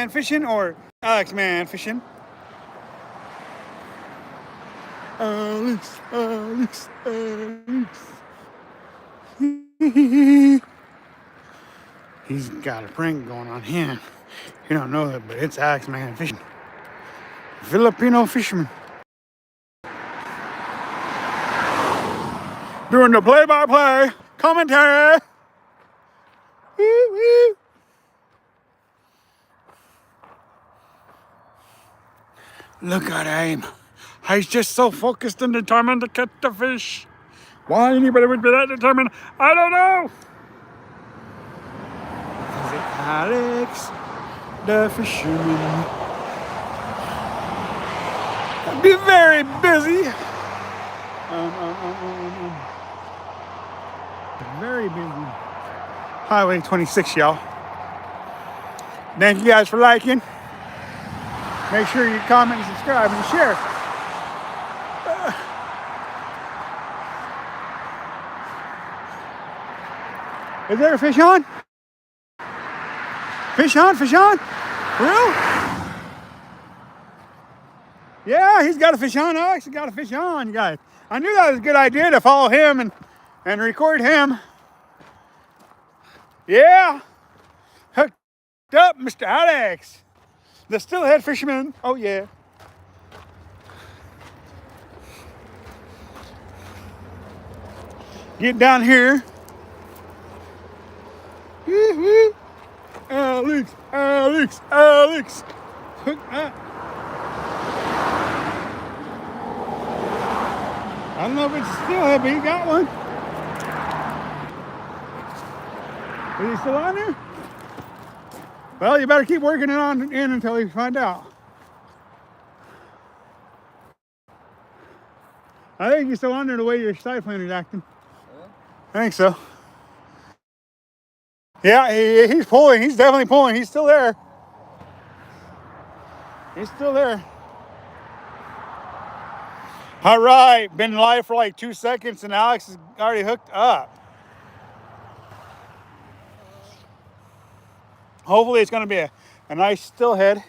fishing or Alex man fishing? Alex. He's got a prank going on here. You don't know that, but it's Alex man fishing. Filipino fisherman. Doing the play-by-play commentary. Woo, woo. Look at him. He's just so focused and determined to catch the fish. Why anybody would be that determined, I don't know. Is it Alex, the fisherman? I'll be very busy. Very busy. Highway 26, y'all. Thank you guys for liking. Make sure you comment, subscribe, and share. Is there a fish on? Fish on? Fish on? Real? Yeah, he's got a fish on. Alex has got a fish on, you guys. I knew that was a good idea to follow him and record him. Yeah. Hooked up, Mr. Alex. The Steelhead fisherman. Oh, yeah. Get down here. Alex. Hook up. I don't know if it's a steelhead, but he got one. Is he still on there? Well, you better keep working it on in until you find out. I think he's still on there the way your side planter's acting. I think so. Yeah, he's pulling. He's definitely pulling. He's still there. He's still there. All right, been live for like 2 seconds and Alex is already hooked up. Hopefully it's going to be a nice steelhead.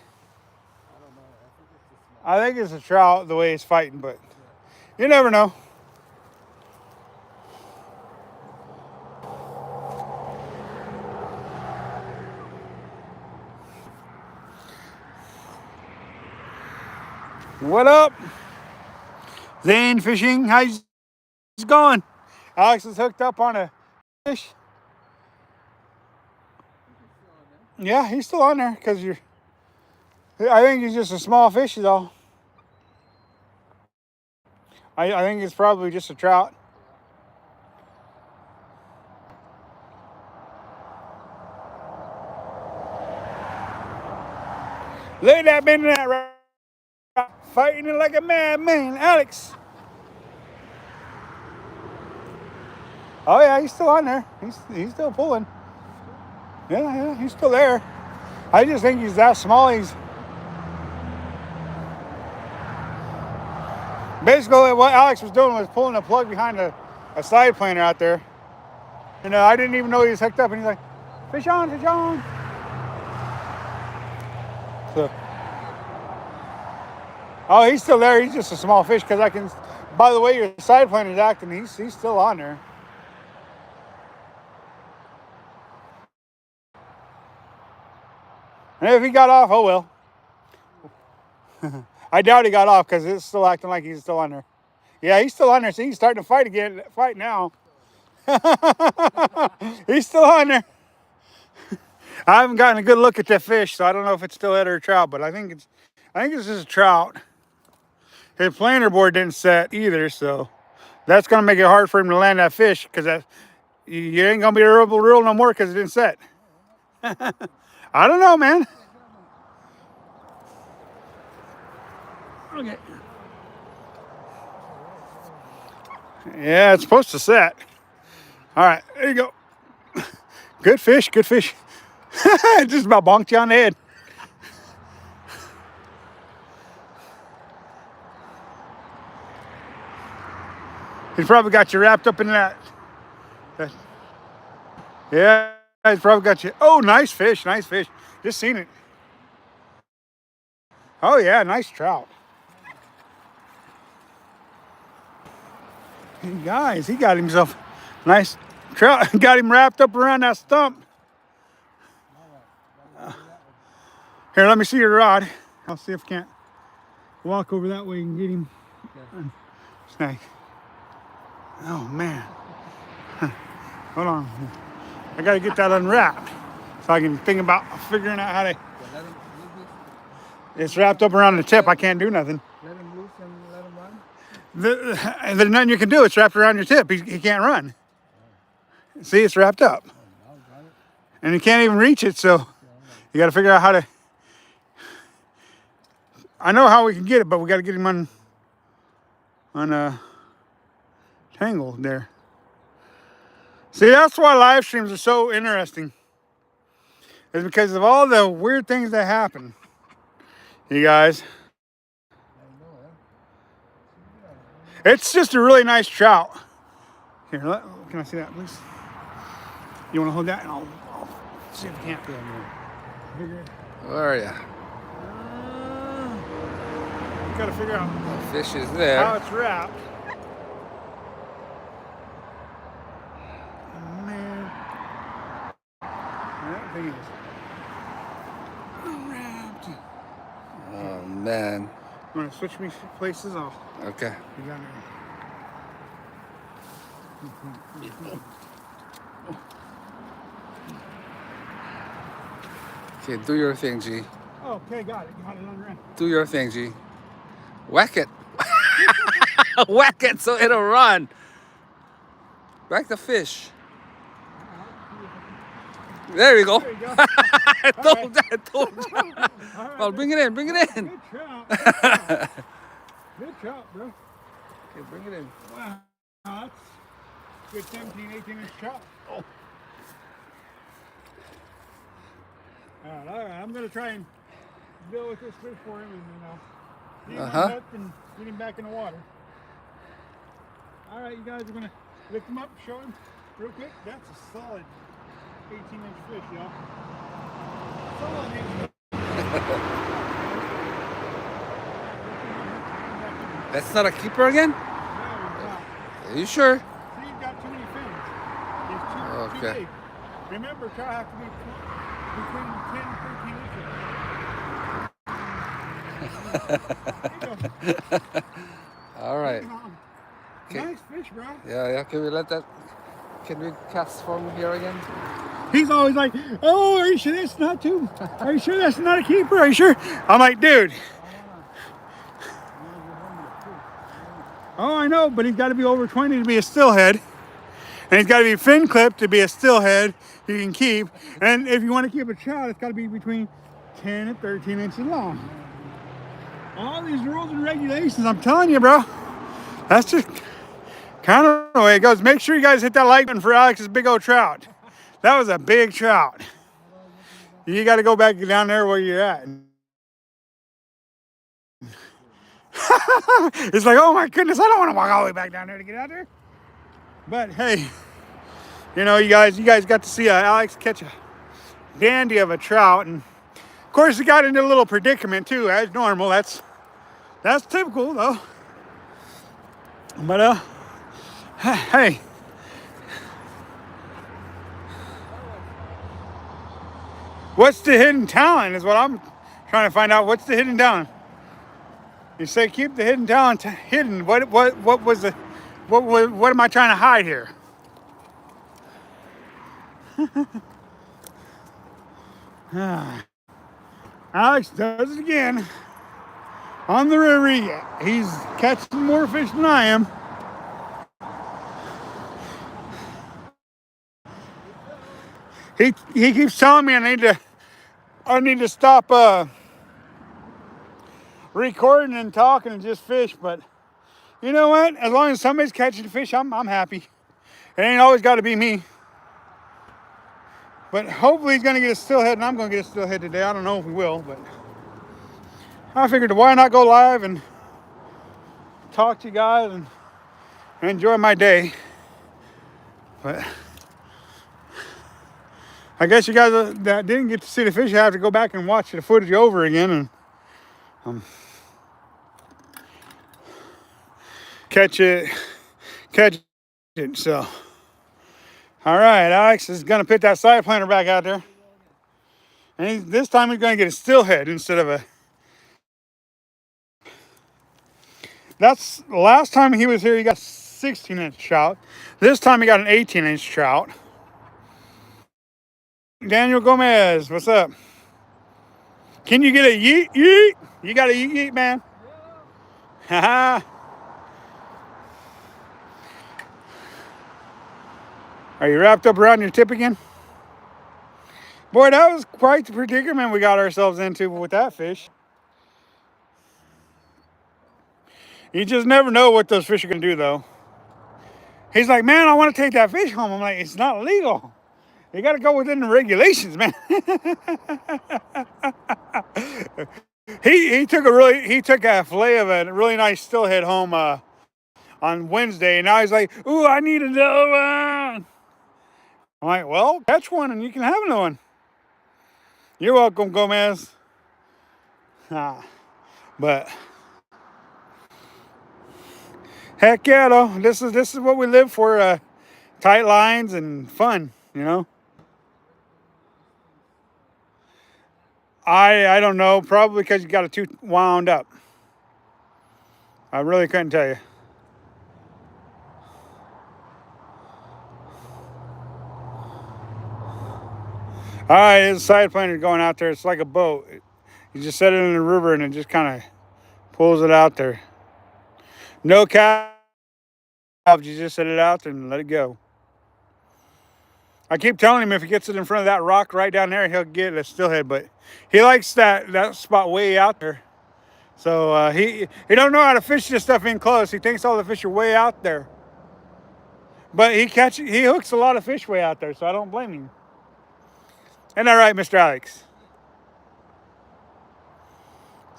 I think it's a trout the way it's fighting, but you never know. What up? Zane Fishing, how's it going? Alex is hooked up on a fish. Yeah, he's still on there because I think he's just a small fish though. I think it's probably just a trout. Look at that bending that right. Fighting it like a madman, Alex. Oh yeah, he's still on there. He's still pulling. Yeah, he's still there. I just think he's that small. He's basically what Alex was doing was pulling a plug behind a side planter out there. And I didn't even know he was hooked up. And he's like, fish on, fish on. So. Oh, he's still there. He's just a small fish because I can. By the way, your side planter's acting. He's still on there. And if he got off, oh well. I doubt he got off because it's still acting like he's still on there. Yeah, he's still on there. See, he's starting to fight again. Fight now. He's still on there. I haven't gotten a good look at that fish, so I don't know if it's steelhead or a trout. But I think it's just a trout. His planter board didn't set either, so that's gonna make it hard for him to land that fish because you ain't gonna be able to reel no more because it didn't set. I don't know, man. Okay. Yeah, it's supposed to set. All right, there you go. Good fish, good fish. Just about bonked you on the head. He's probably got you wrapped up in that. Yeah, he's probably got you. Oh, nice fish, nice fish. Just seen it. Oh yeah, nice trout. Hey guys, he got himself a nice trout. Got him wrapped up around that stump. Here, let me see your rod. I'll see if I can't walk over that way and get him. Snag. Oh man. Hold on. I gotta get that unwrapped so I can think about figuring out how to. It's wrapped up around the tip. I can't do nothing. Let him loose and let him run. There's nothing you can do. It's wrapped around your tip. He can't run. See, it's wrapped up. And you can't even reach it, so you got to figure out how to. I know how we can get it, but we got to get him tangled there. See, that's why live streams are so interesting. It's because of all the weird things that happen. You guys. It's just a really nice trout. Here, can I see that, please? You want to hold that? And I'll see if I can't. Where are you? Got to figure out The fish is there. how it's wrapped. Man, that thing is wrapped. Oh man. You want to switch me places? Okay. You got it. Okay, do your thing, G. Okay, got it. Got it unwrapped. Do your thing, G. Whack it. Whack it so it'll run. Whack the fish. There we go. There you go. I told you. All right, Well, bring it in. Bring it in. good trout. Good trout. Good trout, bro. Okay, bring it in. Wow, that's good 17, 18-inch trout. Oh. All right, I'm going to try and deal with this fish for him and get him unhooked and get him back in the water. All right, you guys are going to lift him up, show him real quick. That's a solid 18-inch fish, y'all. Solid 18. That's not a keeper again? No, he's not. Are you sure? See, he's got too many fins. He's too Okay. big. Remember, trout have to be between 10 and 13 inches. All right. Okay. Nice fish, bro. Yeah. Can we cast for him here again? He's always like, "Oh, are you sure that's not too? Are you sure that's not a keeper? Are you sure?" I'm like, "Dude." Oh, I know, but he's got to be over 20 to be a steelhead, and he's got to be fin clipped to be a steelhead you can keep. And if you want to keep a trout, it's got to be between 10 and 13 inches long. All these rules and regulations, I'm telling you, bro. That's just kind of the way it goes. Make sure you guys hit that like button for Alex's big old trout. That was a big trout. You got to go back down there where you're at. It's like, oh my goodness, I don't want to walk all the way back down there to get out there. But hey, you know, you guys got to see Alex catch a dandy of a trout, and of course he got into a little predicament too, as normal. That's typical though. But hey. What's the hidden talent is what I'm trying to find out. What's the hidden talent? You say keep the hidden talent hidden. What am I trying to hide here? Alex does it again. On the river, he's catching more fish than I am. He keeps telling me I need to stop recording and talking and just fish, but you know what? As long as somebody's catching fish, I'm happy. It ain't always got to be me. But hopefully he's gonna get a steelhead, and I'm gonna get a steelhead today. I don't know if we will, but I figured why not go live and talk to you guys and enjoy my day. But I guess you guys that didn't get to see the fish have to go back and watch the footage over again and catch it. So, all right, Alex is gonna put that side planter back out there, and this time he's gonna get a steelhead instead of a. That's the last time he was here. He got a 16-inch trout. This time he got an 18-inch trout. Daniel Gomez, what's up? Can you get a yeet yeet? You got a yeet yeet, man? Haha. Are you wrapped up around your tip again? Boy, that was quite the predicament we got ourselves into with that fish. You just never know what those fish are going to do, though. He's like, man, I want to take that fish home. I'm like, it's not legal. You got to go within the regulations, man. he took a fillet of a really nice steelhead home on Wednesday, and now he's like, ooh, I need another one. I'm like, well, catch one and you can have another one. You're welcome, Gomez. But heck yeah, though. This is what we live for. Tight lines and fun, you know. I don't know. Probably because you got it too wound up. I really couldn't tell you. All right, there's a side planter going out there. It's like a boat. You just set it in the river and it just kind of pulls it out there. No cap. You just set it out there and let it go. I keep telling him if he gets it in front of that rock right down there, he'll get a steelhead. But he likes that spot way out there. So he don't know how to fish this stuff in close. He thinks all the fish are way out there. But he hooks a lot of fish way out there, so I don't blame him. Isn't that right, Mr. Alex?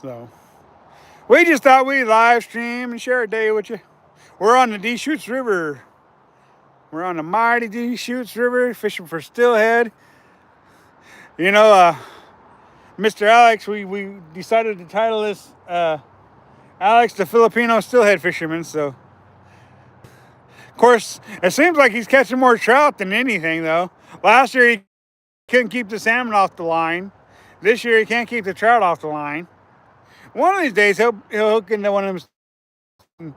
So we just thought we'd live stream and share a day with you. We're on the Deschutes River. We're on the mighty Deschutes River fishing for steelhead. You know, Mr. Alex, we decided to title this Alex the Filipino steelhead fisherman. So, of course, it seems like he's catching more trout than anything, though. Last year he couldn't keep the salmon off the line. This year he can't keep the trout off the line. One of these days he'll hook into one of them.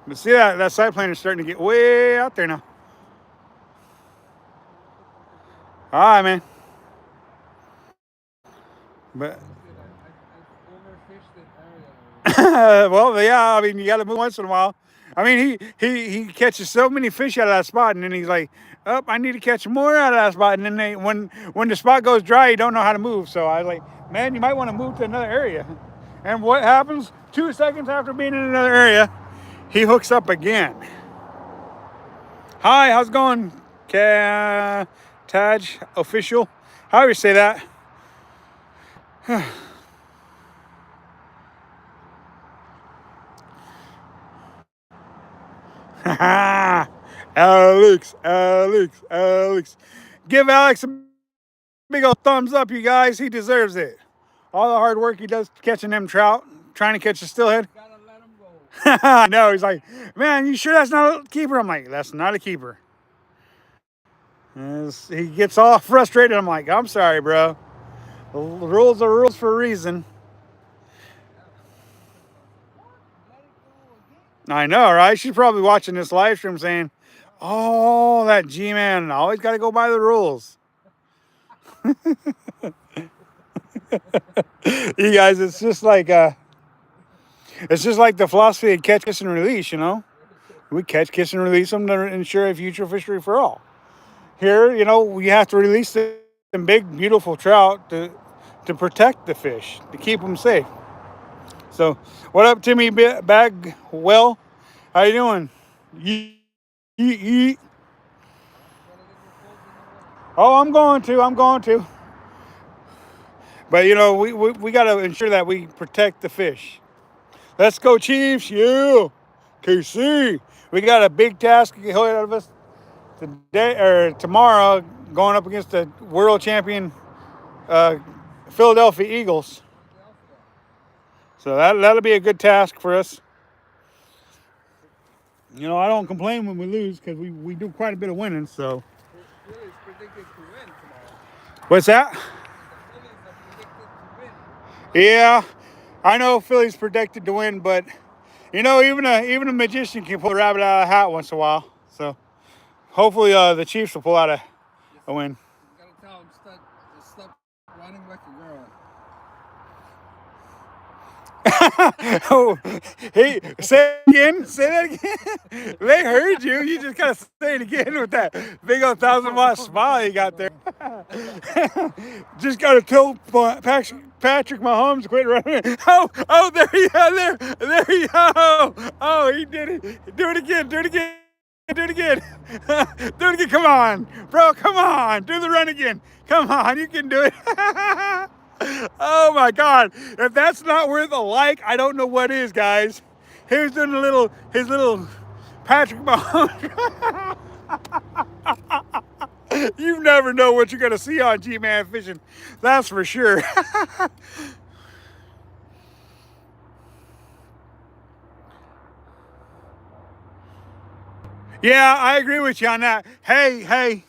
But see that side planter is starting to get way out there now. All right, man. But well, yeah. I mean, you got to move once in a while. I mean, he catches so many fish out of that spot, and then he's like, "Oh, I need to catch more out of that spot." And then when the spot goes dry, you don't know how to move. So I was like, "Man, you might want to move to another area." And what happens? 2 seconds after being in another area, he hooks up again. Hi, how's it going, Taj official? However you say that. Alex. Give Alex a big old thumbs up, you guys. He deserves it. All the hard work he does catching them trout, trying to catch a steelhead. Gotta let him go. I know. He's like, man, you sure that's not a keeper? I'm like, that's not a keeper. As he gets all frustrated, I'm like, I'm sorry, bro. The rules are rules for a reason. I know, right? She's probably watching this live stream saying, oh, that G-man always got to go by the rules. You guys, it's just like the philosophy of catch, kiss, and release, you know? We catch, kiss, and release them to ensure a future fishery for all. Here, you know, we have to release them big, beautiful trout to protect the fish, to keep them safe. So, what up, Timmy Bagwell? How you doing? Yeet. Oh, I'm going to. But, you know, we got to ensure that we protect the fish. Let's go, Chiefs. You. KC. We got a big task ahead of us today or tomorrow, going up against the world champion Philadelphia Eagles. So that'll be a good task for us. You know, I don't complain when we lose because we do quite a bit of winning. So. Phillies predicted to win tomorrow. What's that? The Phillies are predicted to win. Yeah, I know Philly's predicted to win, but you know, even a magician can pull a rabbit out of a hat once in a while. So hopefully, the Chiefs will pull out a win. You gotta tell him stop running like a girl. Oh, hey, say it again. Say that again. They heard you. You just gotta say it again with that big old 1,000-watt smile you got there. Just gotta tell Patrick Mahomes to quit running. Oh, there you go. There you go. Oh, he did it. Do it again. Do it again. Do it again. Do it again. Come on, bro. Come on. Do the run again. Come on. You can do it. Oh my God! If that's not worth a like, I don't know what is, guys. Here's doing his little Patrick Mahomes. You never know what you're gonna see on G-Man Fishing. That's for sure. Yeah, I agree with you on that. Hey.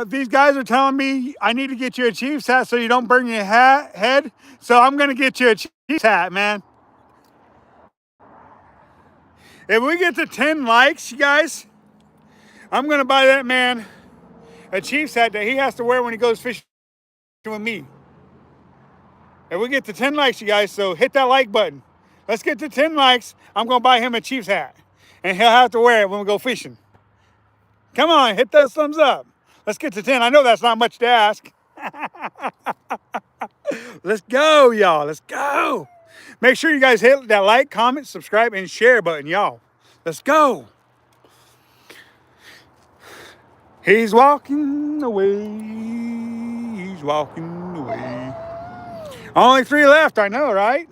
These guys are telling me I need to get you a Chiefs hat so you don't burn your head. So I'm going to get you a Chiefs hat, man. If we get to 10 likes, you guys, I'm going to buy that man a Chiefs hat that he has to wear when he goes fishing with me. If we get to 10 likes, you guys, so hit that like button. Let's get to 10 likes. I'm going to buy him a Chiefs hat. And he'll have to wear it when we go fishing. Come on, hit those thumbs up. Let's get to 10. I know that's not much to ask. Let's go, y'all. Let's go. Make sure you guys hit that like, comment, subscribe, and share button, y'all. Let's go. He's walking away. He's walking away. Only 3 left, I know, right?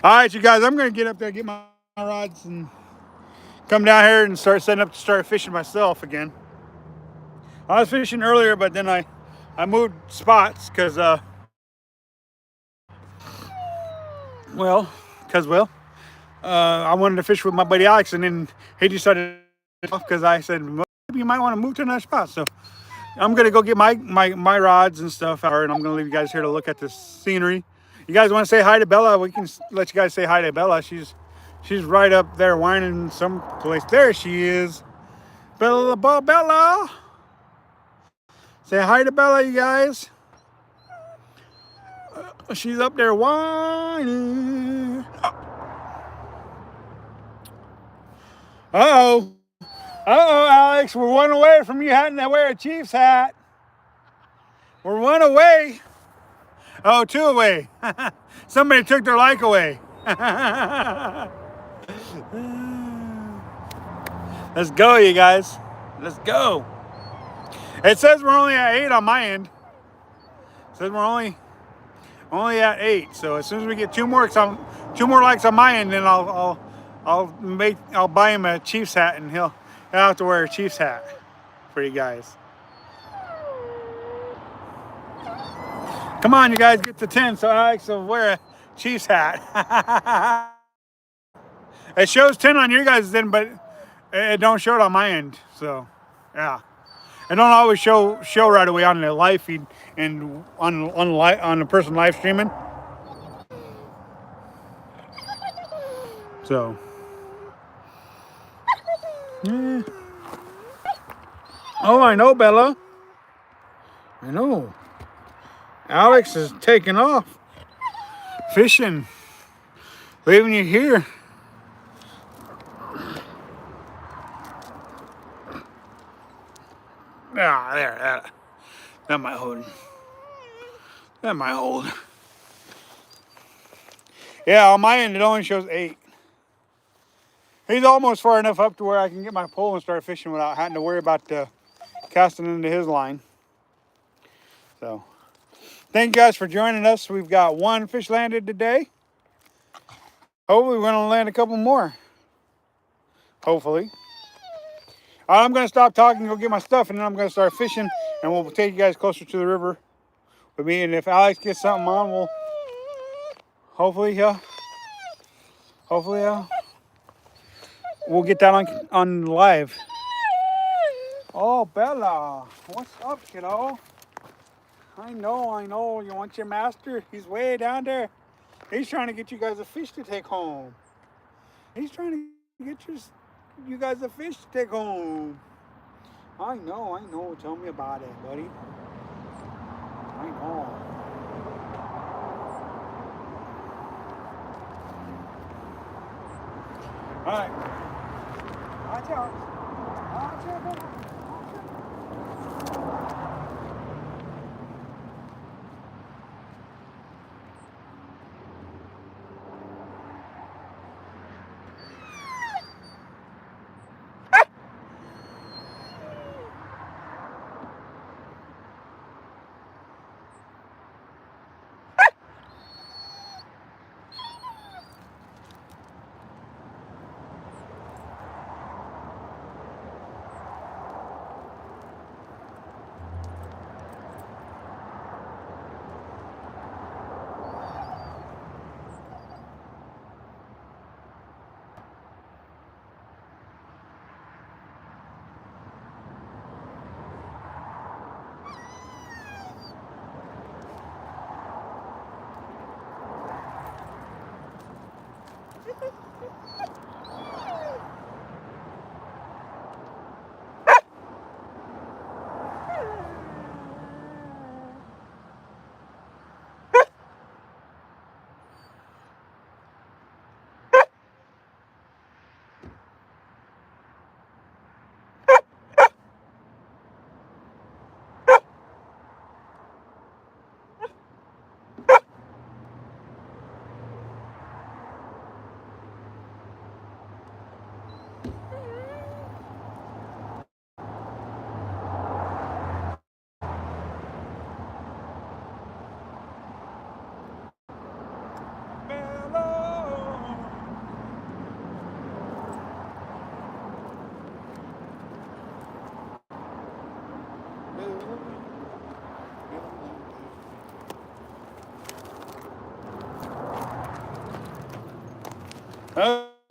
All right, you guys, I'm going to get up there, get my rods, and come down here and start setting up to start fishing myself again. I was fishing earlier, but then I moved spots because, I wanted to fish with my buddy Alex, and then he decided because I said, well, maybe you might want to move to another spot. So I'm going to go get my rods and stuff out, and I'm going to leave you guys here to look at the scenery. You guys want to say hi to Bella? We can let you guys say hi to Bella. She's right up there whining someplace. There she is. Bella. Say hi to Bella, you guys. She's up there whining. Uh-oh, Alex. We're one away from you having to wear a Chiefs hat. We're one away. Oh, 2 away. Somebody took their like away. Let's go, you guys. Let's go. It says we're only at 8 on my end. It says we're only at 8. So as soon as we get 2 more likes on my end, then I'll buy him a Chiefs hat, and he'll have to wear a Chiefs hat for you guys. Come on, you guys, get to 10 so Alex will wear a Chiefs hat. It shows 10 on your guys' end, but it don't show it on my end. So, yeah. It don't always show right away on the live feed and on the person live streaming. So, yeah. Oh, I know, Bella. I know. Alex is taking off, fishing, leaving you here. Ah, there, that might hold. That might hold. Yeah, on my end, it only shows 8. He's almost far enough up to where I can get my pole and start fishing without having to worry about casting into his line. So, thank you guys for joining us. We've got 1 fish landed today. Hopefully, we're going to land a couple more. Hopefully. I'm going to stop talking, go get my stuff, and then I'm going to start fishing, and we'll take you guys closer to the river But me and if Alex gets something on, we'll hopefully we'll get that on live. Oh, Bella, what's up, kiddo? I know. You want your master? He's way down there. He's trying to get you guys a fish to take home. He's trying to get you guys a fish to take home. I know. Tell me about it, buddy. I know. All right. Watch out. Watch out.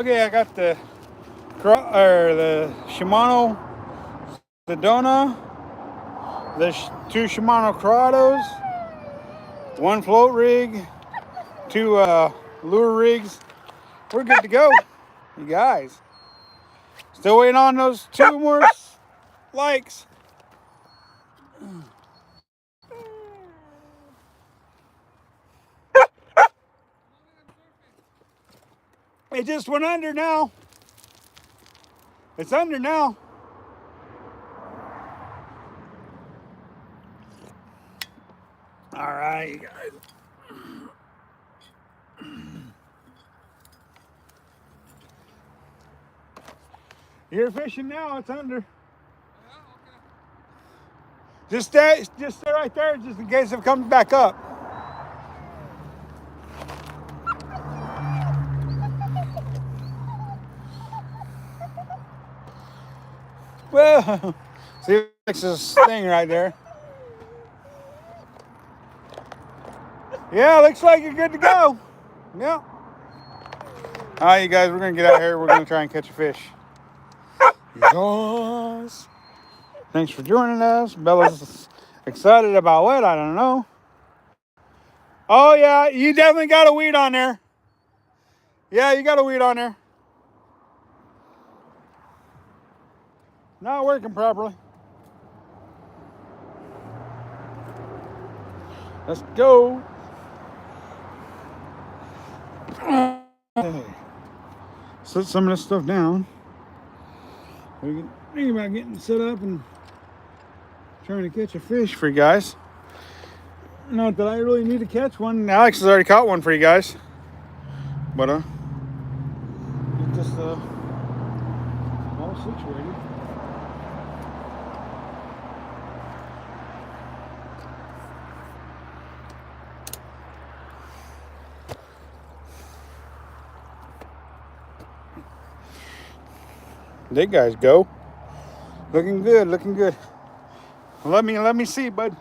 Okay, I got the Shimano Sedona, the two Shimano Corrados, one float rig, two lure rigs. We're good to go, you guys. Still waiting on those 2 more likes. It just went under now. It's under now. All right, you guys. You're fishing now. It's under. Yeah, okay. Just stay right there, just in case it comes back up. Well, see, Alex's thing right there. Yeah, looks like you're good to go. Yep. All right, you guys, we're gonna get out here. We're gonna try and catch a fish. Yes. Thanks for joining us. Bella's excited about what? I don't know. Oh yeah, you definitely got a weed on there. Yeah, you got a weed on there. Not working properly. Let's go. Set some of this stuff down. We can think about getting set up and trying to catch a fish for you guys. Not that I really need to catch one. Alex has already caught one for you guys. But get this all situated. There guys go. Looking good, looking good. Let me see, bud.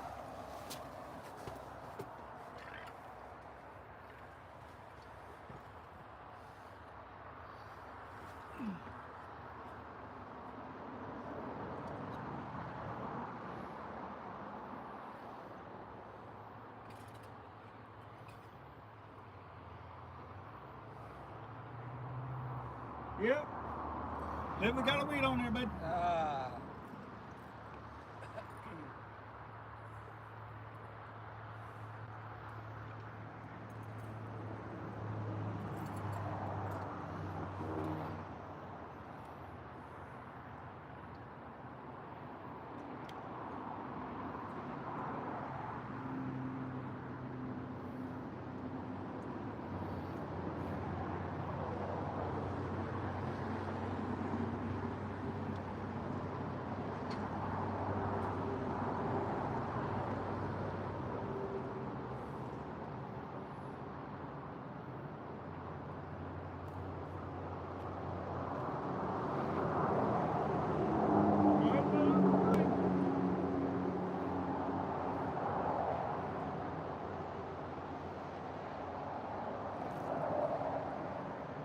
Yep. Then we got a weed on there, bud.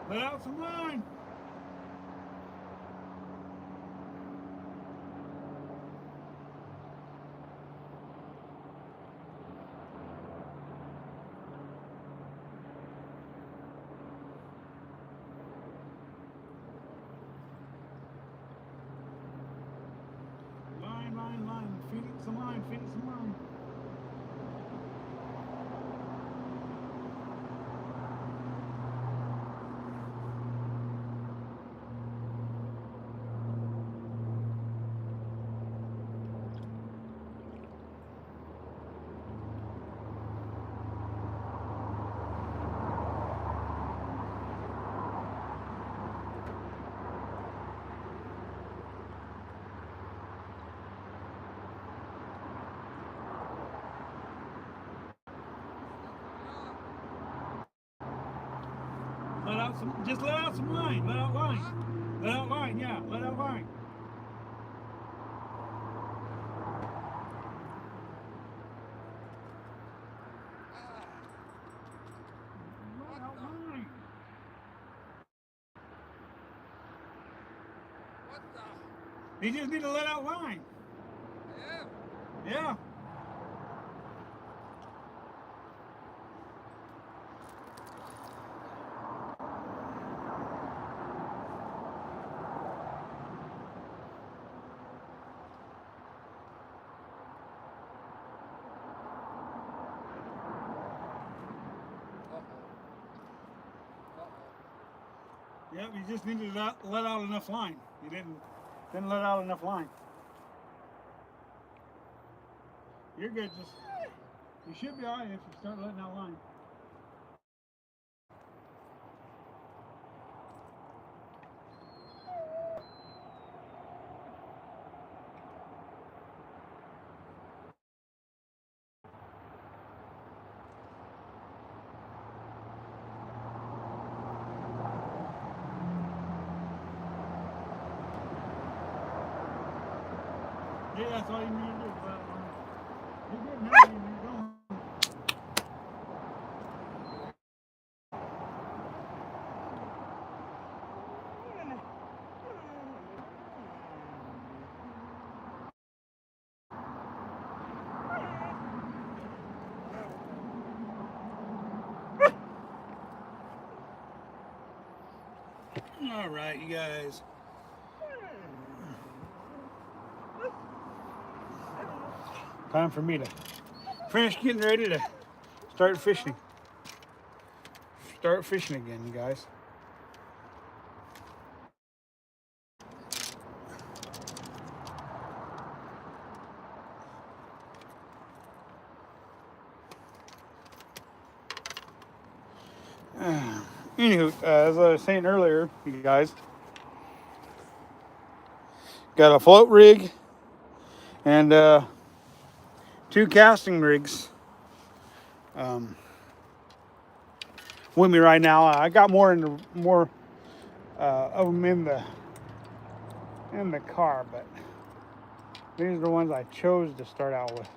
Let out some line. Line. Feed it some line. Just let out some line. Let out line. Let out line, yeah. Let out line. Let out line. What the? You just need to let out line. Yeah. Yeah. Yep, you just needed to let out enough line. You didn't let out enough line. You're good. You should be alright if you start letting out line. Yeah, that's all you need to do. You're good now. You're going. All right, you guys. Time for me to finish getting ready to start fishing. Start fishing again, you guys. Anywho, as I was saying earlier, you guys, got a float rig and 2 casting rigs with me right now. I got more of them in the car, but these are the ones I chose to start out with.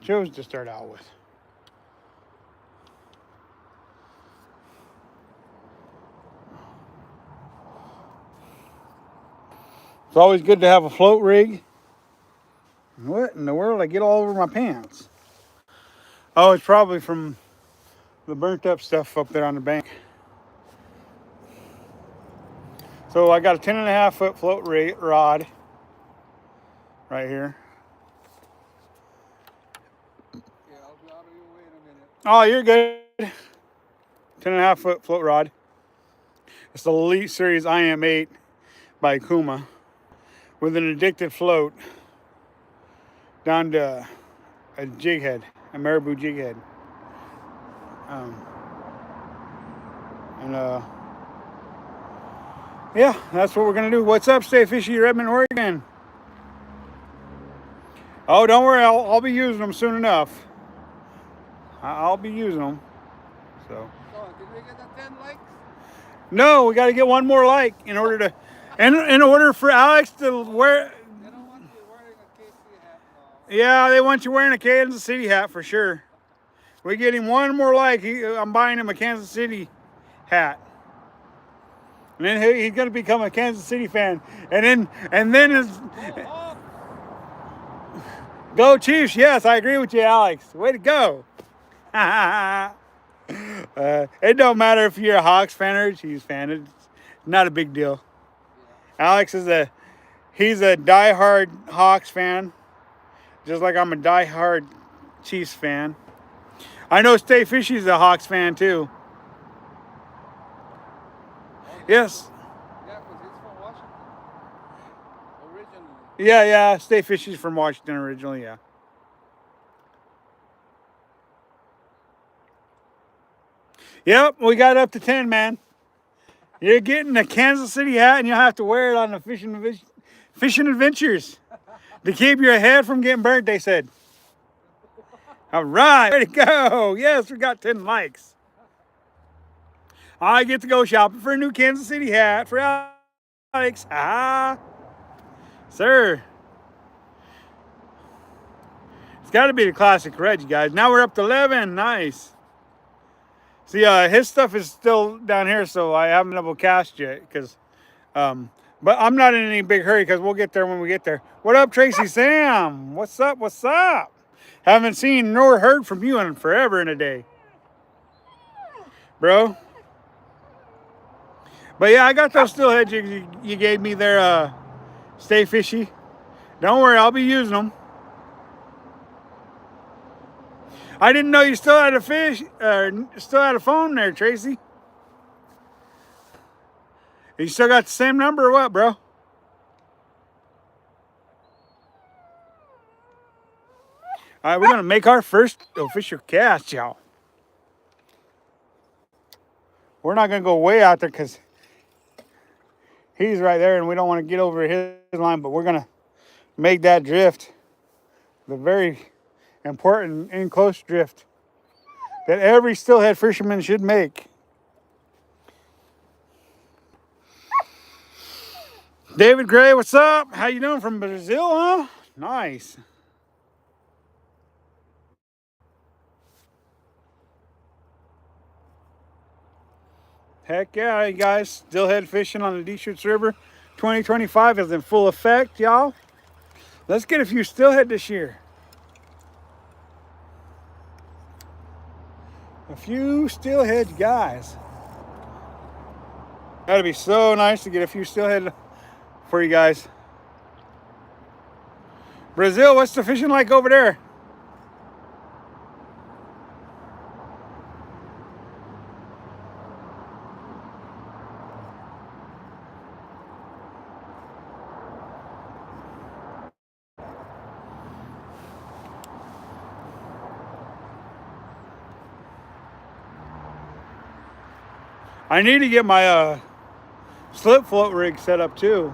Chose to start out with. It's always good to have a float rig. What in the world? I get all over my pants. Oh, it's probably from the burnt up stuff up there on the bank. So I got a 10.5 foot float rod right here. Yeah, I'll be out of your way in a minute. Oh, you're good. 10.5 foot float rod. It's the Elite Series IM8 by Kuma with an addicted float down to a jig head, a marabou jig head. And yeah, that's what we're gonna do. What's up, Stay Fishy, Redmond, Oregon? Oh, don't worry, I'll be using them soon enough. I'll be using them. So. So, did we get the 10 likes? No, we got to get one more like in order to, in order for Alex to wear. They don't want you wearing a KC hat now. Yeah, they want you wearing a Kansas City hat for sure. We get him one more like. I'm buying him a Kansas City hat. And then he's gonna become a Kansas City fan. And then his go Chiefs. Yes, I agree with you, Alex. Way to go. It don't matter if you're a Hawks fan or a Chiefs fan. It's not a big deal. Alex he's a diehard Hawks fan, just like I'm a diehard Chiefs fan. I know Stay Fishy's a Hawks fan too. Yes. Yeah, because he's from Washington. Originally. Yeah. Stay Fishy's from Washington originally, yeah. Yep, we got up to 10, man. You're getting a Kansas City hat, and you'll have to wear it on the fishing adventures to keep your head from getting burnt, they said. All right, way to go. Yes, we got 10 likes. I get to go shopping for a new Kansas City hat for Alex. Ah, sir. It's got to be the classic red, you guys. Now we're up to 11. Nice. See, his stuff is still down here, so I haven't been able to cast yet. But I'm not in any big hurry because we'll get there when we get there. What up, Tracy Sam? What's up? What's up? Haven't seen nor heard from you in forever and a day, bro. But yeah, I got those steelhead jigs you gave me there. Stay Fishy. Don't worry, I'll be using them. I didn't know you still had a still had a phone there, Tracy. You still got the same number or what, bro? All right, we're gonna make our first official cast, y'all. We're not gonna go way out there because he's right there and we don't want to get over his line, but we're gonna make that drift. The very important in close drift that every steelhead fisherman should make. David Gray, what's up? How you doing from Brazil, huh? Nice. Heck yeah, you guys. Steelhead fishing on the Deschutes River 2025 is in full effect, y'all. Let's get a few steelhead this year. A few steelhead, guys. That'd be so nice to get a few steelhead for you guys. Brazil, what's the fishing like over there? I need to get my slip float rig set up too.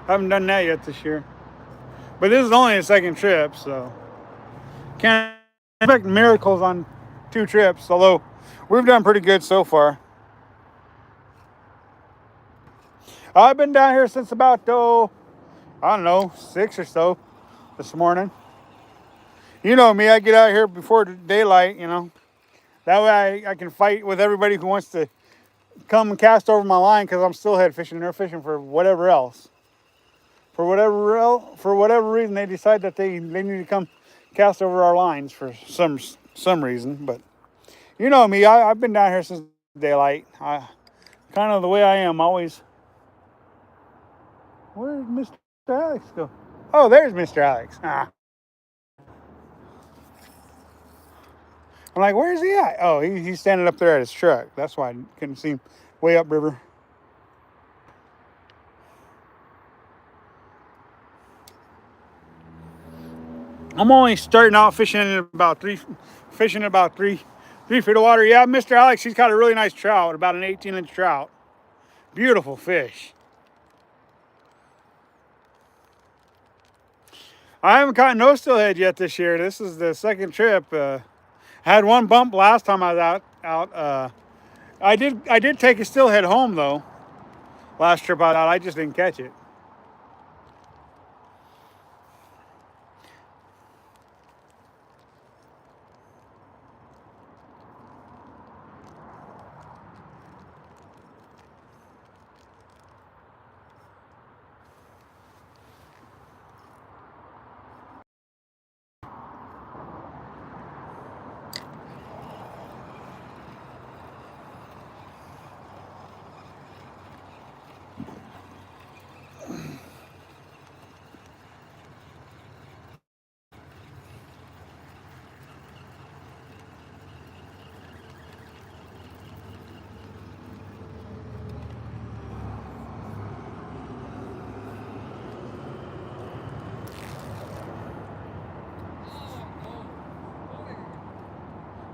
Haven't done that yet this year. But this is only a second trip, so can't expect miracles on 2 trips, although we've done pretty good so far. I've been down here since about, I don't know, 6 or so this morning. You know me, I get out here before daylight, you know. That way I can fight with everybody who wants to come and cast over my line because I'm steelhead fishing and they're fishing for whatever else. For whatever reason they decide that they need to come cast over our lines for some some reason. But you know me, I've been down here since daylight. Kind of the way I am, always. Where did Mr. Alex go? Oh, there's Mr. Alex. I'm like, where's he at? Oh, he's standing up there at his truck. That's why I couldn't see him way upriver. I'm only starting out fishing in about 3 feet of water. Yeah, Mr. Alex, he's got a really nice trout, about an 18-inch trout. Beautiful fish. I haven't caught no steelhead yet this year. This is the second trip. Had one bump last time I was out. I did take a steelhead home though. Last trip I was out, I just didn't catch it.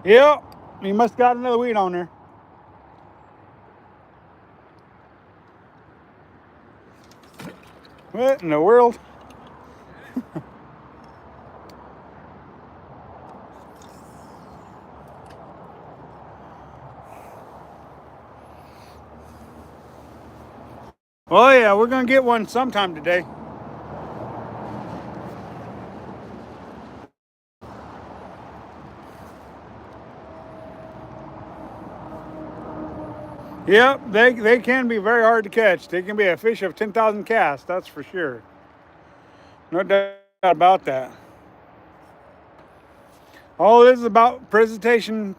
Yep, he must have got another weed on there. What in the world? Oh yeah, we're gonna get one sometime today. Yep, they can be very hard to catch. They can be a fish of 10,000 casts, that's for sure. No doubt about that. All it is about presentation,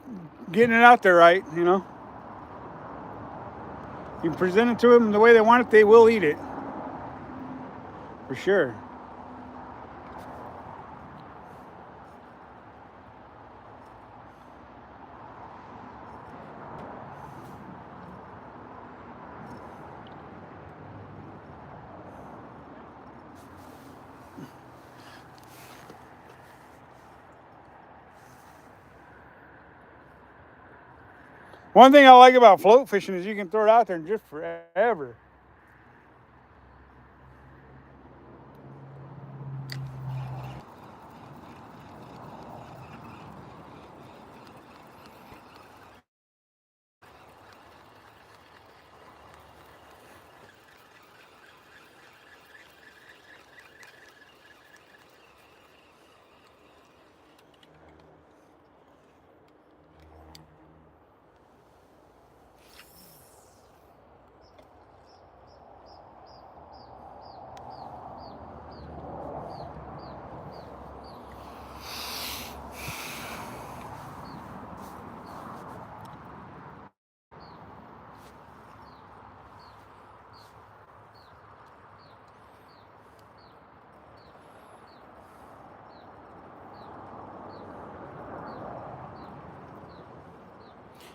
getting it out there right, you know. You present it to them the way they want it, they will eat it. For sure. One thing I like about float fishing is you can throw it out there and just forever.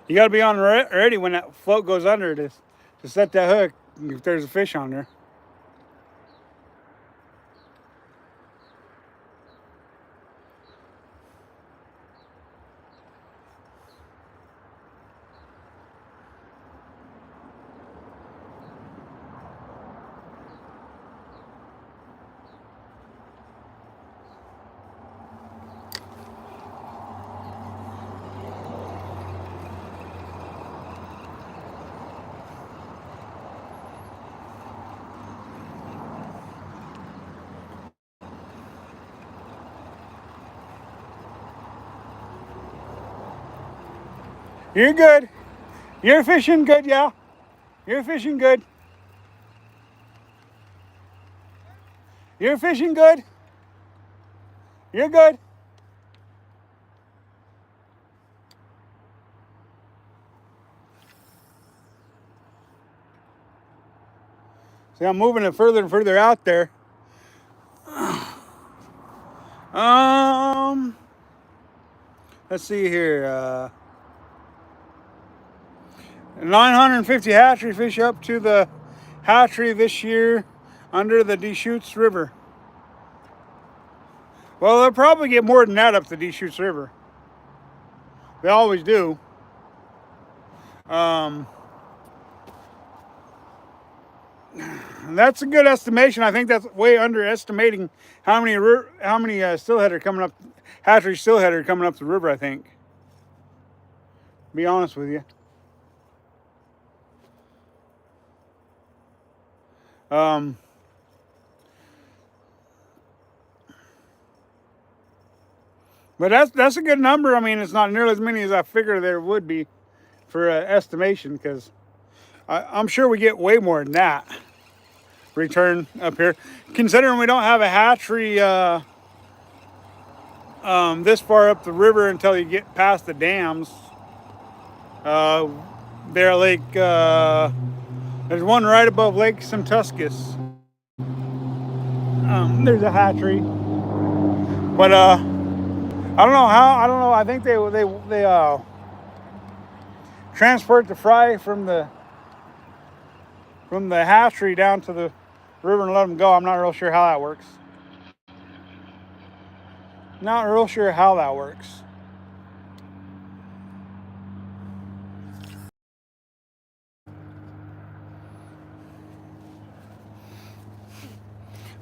You gotta be on ready when that float goes under to set that hook if there's a fish on there. You're good. You're fishing good, yeah. You're fishing good. You're fishing good. You're good. See, I'm moving it further and further out there. Let's see here. 950 hatchery fish up to the hatchery this year under the Deschutes River. Well, they'll probably get more than that up the Deschutes River. They always do. That's a good estimation. I think that's way underestimating how many steelhead are coming up, hatchery steelhead are coming up the river, I think. Be honest with you. But that's a good number. I mean, it's not nearly as many as I figured there would be for estimation, because I'm sure we get way more than that return up here, considering we don't have a hatchery this far up the river until you get past the dams. There, Lake, there's one right above Lake Semtuscus. There's a hatchery, but I don't know how. I don't know. I think they transport the fry from the hatchery down to the river and let them go. I'm not real sure how that works. Not real sure how that works.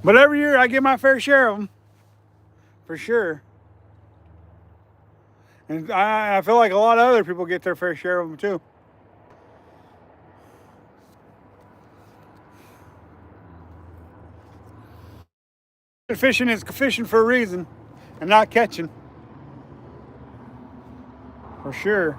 But every year I get my fair share of them, for sure. And I feel like a lot of other people get their fair share of them too. Fishing is fishing for a reason and not catching. For sure.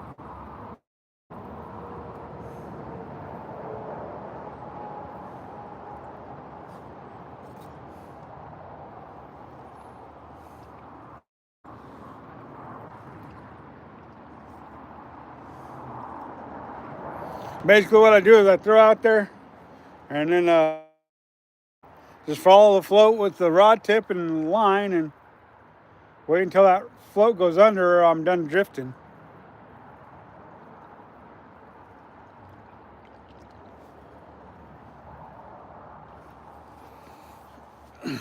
Basically what I do is I throw out there and then just follow the float with the rod tip and the line and wait until that float goes under or I'm done drifting.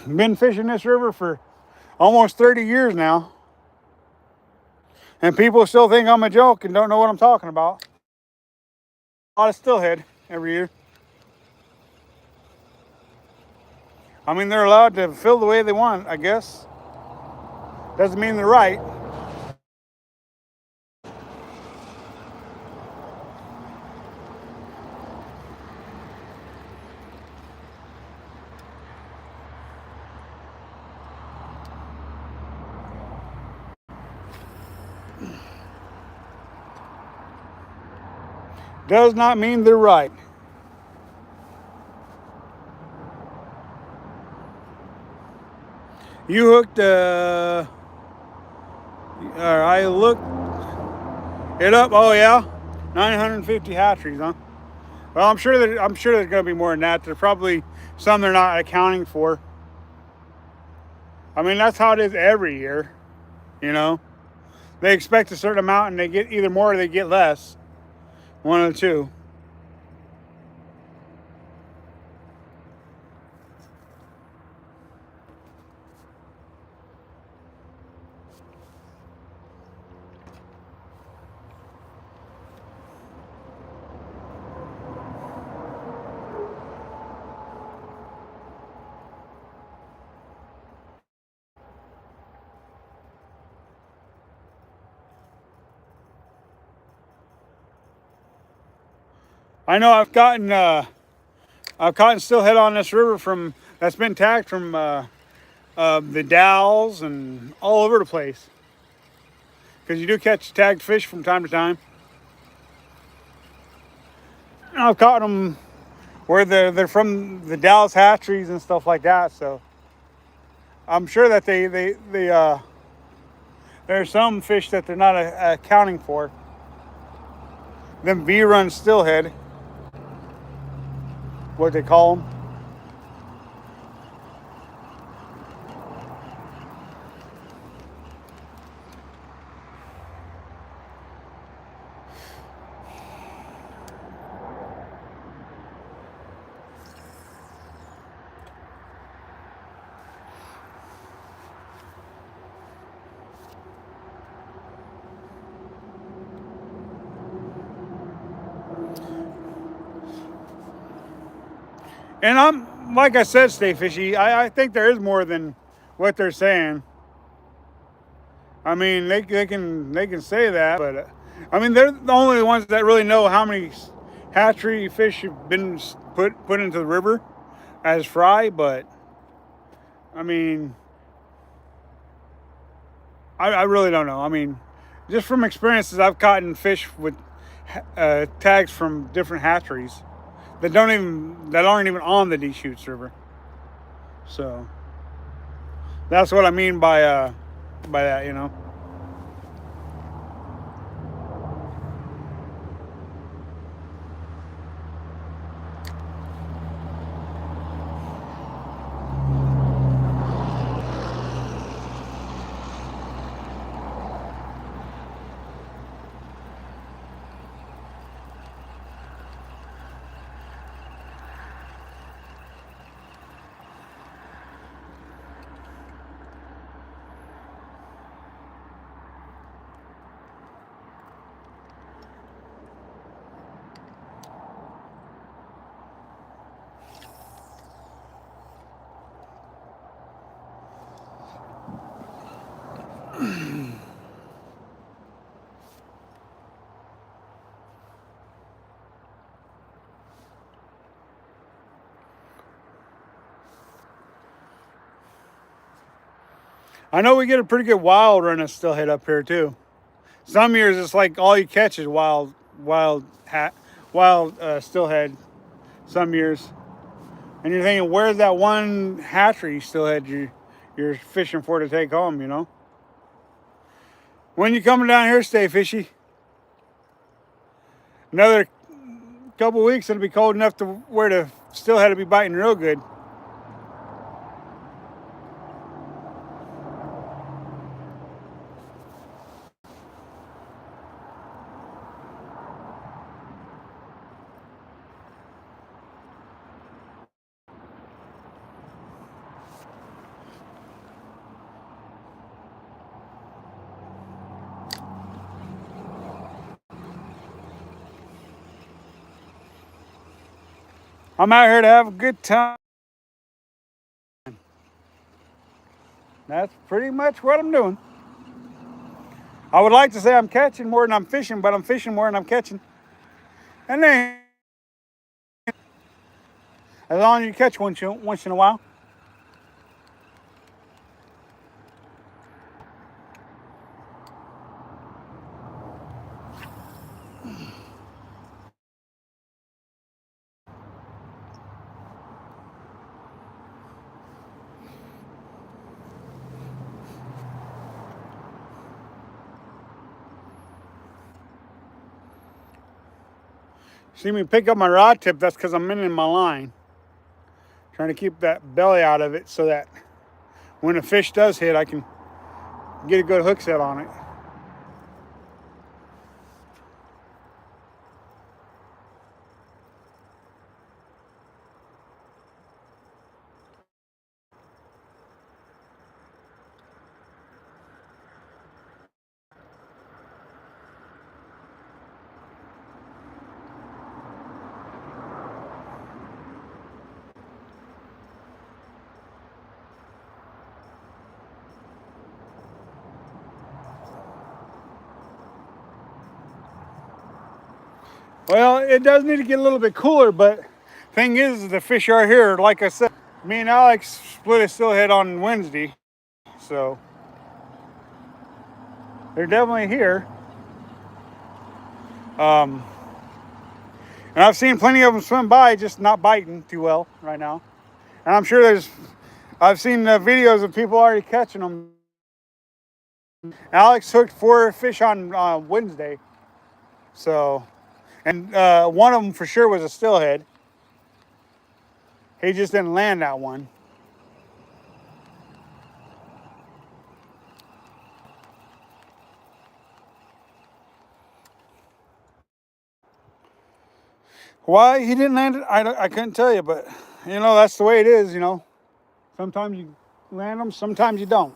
Been fishing this river for almost 30 years now. And people still think I'm a joke and don't know what I'm talking about. A lot of steelhead every year. I mean, they're allowed to fill the way they want, I guess. Doesn't mean they're right. Does not mean they're right. You hooked, or I looked it up. Oh yeah, 950 hatcheries, huh? Well, I'm sure there's going to be more than that. There's probably some they're not accounting for. I mean, that's how it is every year. You know, they expect a certain amount and they get either more or they get less. One of the two. I know I've caught steelhead on this river that's been tagged from the Dalles and all over the place. Because you do catch tagged fish from time to time. And I've caught them where they're from the Dallas hatcheries and stuff like that. So I'm sure that there's some fish that they're not accounting for. Them V-run steelhead, what they call them. And I'm like I said, Stay Fishy. I think there is more than what they're saying. I mean, they can say that, but I mean, they're the only ones that really know how many hatchery fish have been put into the river as fry. But I mean, I really don't know. I mean, just from experiences, I've caught fish with tags from different hatcheries that aren't even on the Deschutes River. So that's what I mean by that. I know we get a pretty good wild run of steelhead up here too. Some years it's like all you catch is wild steelhead. Some years, and you're thinking, where's that one hatchery steelhead you're fishing for to take home? When you coming down here, Stay Fishy. Another couple weeks, it'll be cold enough to where the steelhead will be biting real good. I'm out here to have a good time. That's pretty much what I'm doing. I would like to say I'm catching more than I'm fishing, but I'm fishing more than I'm catching. And then, as long as you catch once in a while. See me pick up my rod tip, that's because I'm in my line. Trying to keep that belly out of it so that when a fish does hit, I can get a good hook set on it. Well, it does need to get a little bit cooler, but thing is, the fish are here. Like I said, me and Alex split a steelhead on Wednesday, so they're definitely here. Um, and I've seen plenty of them swim by, just not biting too well right now. And I'm sure I've seen videos of people already catching them. Alex hooked 4 fish on Wednesday, so, and one of them for sure was a steelhead. He just didn't land that one. Why he didn't land it, I couldn't tell you, but that's the way it is. Sometimes you land them, sometimes you don't.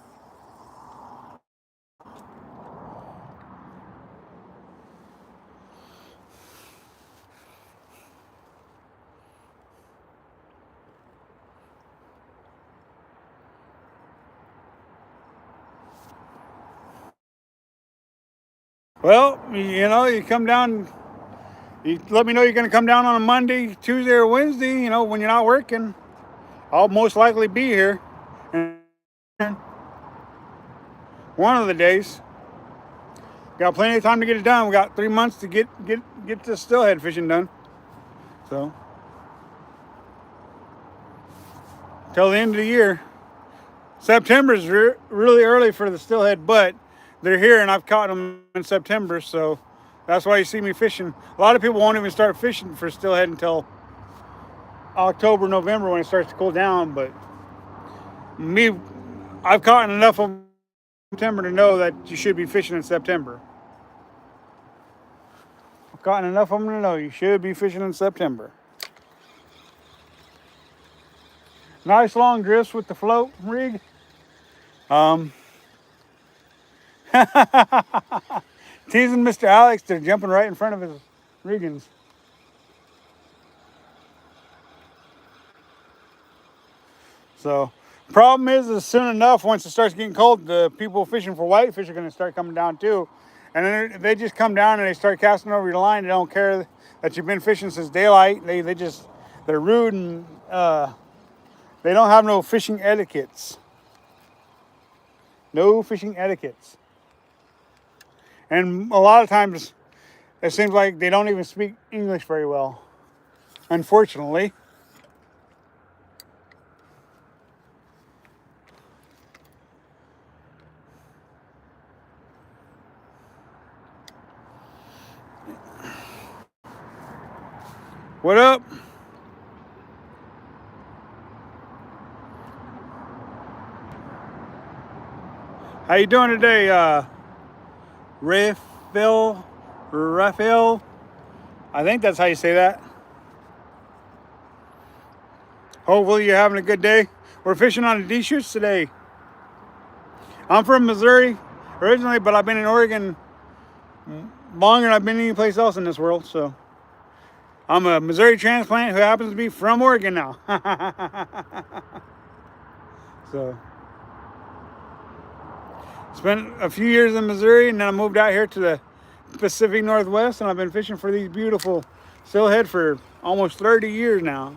Well, you know, you come down. You let me know you're going to come down on a Monday, Tuesday, or Wednesday. You know, when you're not working, I'll most likely be here. And one of the days, got plenty of time to get it done. We got 3 months to get the steelhead fishing done. So till the end of the year. September is really early for the steelhead, but they're here and I've caught them in September, so that's why you see me fishing. A lot of people won't even start fishing for steelhead until October, November when it starts to cool down, but me, I've caught enough of September to know that you should be fishing in September. I've caught enough of them to know you should be fishing in September. Nice long drifts with the float rig. Teasing Mr. Alex, they're jumping right in front of his riggings. So, problem is soon enough, once it starts getting cold, the people fishing for whitefish are going to start coming down too. And then they just come down and they start casting over your line. They don't care that you've been fishing since daylight. They're rude and they don't have no fishing etiquettes. No fishing etiquettes. And a lot of times, it seems like they don't even speak English very well, unfortunately. What up? How you doing today, Raphael? I think that's how you say that. Hopefully you're having a good day. We're fishing on the Deschutes today. I'm from Missouri originally, but I've been in Oregon longer than I've been any place else in this world. So I'm a Missouri transplant who happens to be from Oregon now. So spent a few years in Missouri, and then I moved out here to the Pacific Northwest, and I've been fishing for these beautiful steelhead for almost 30 years now.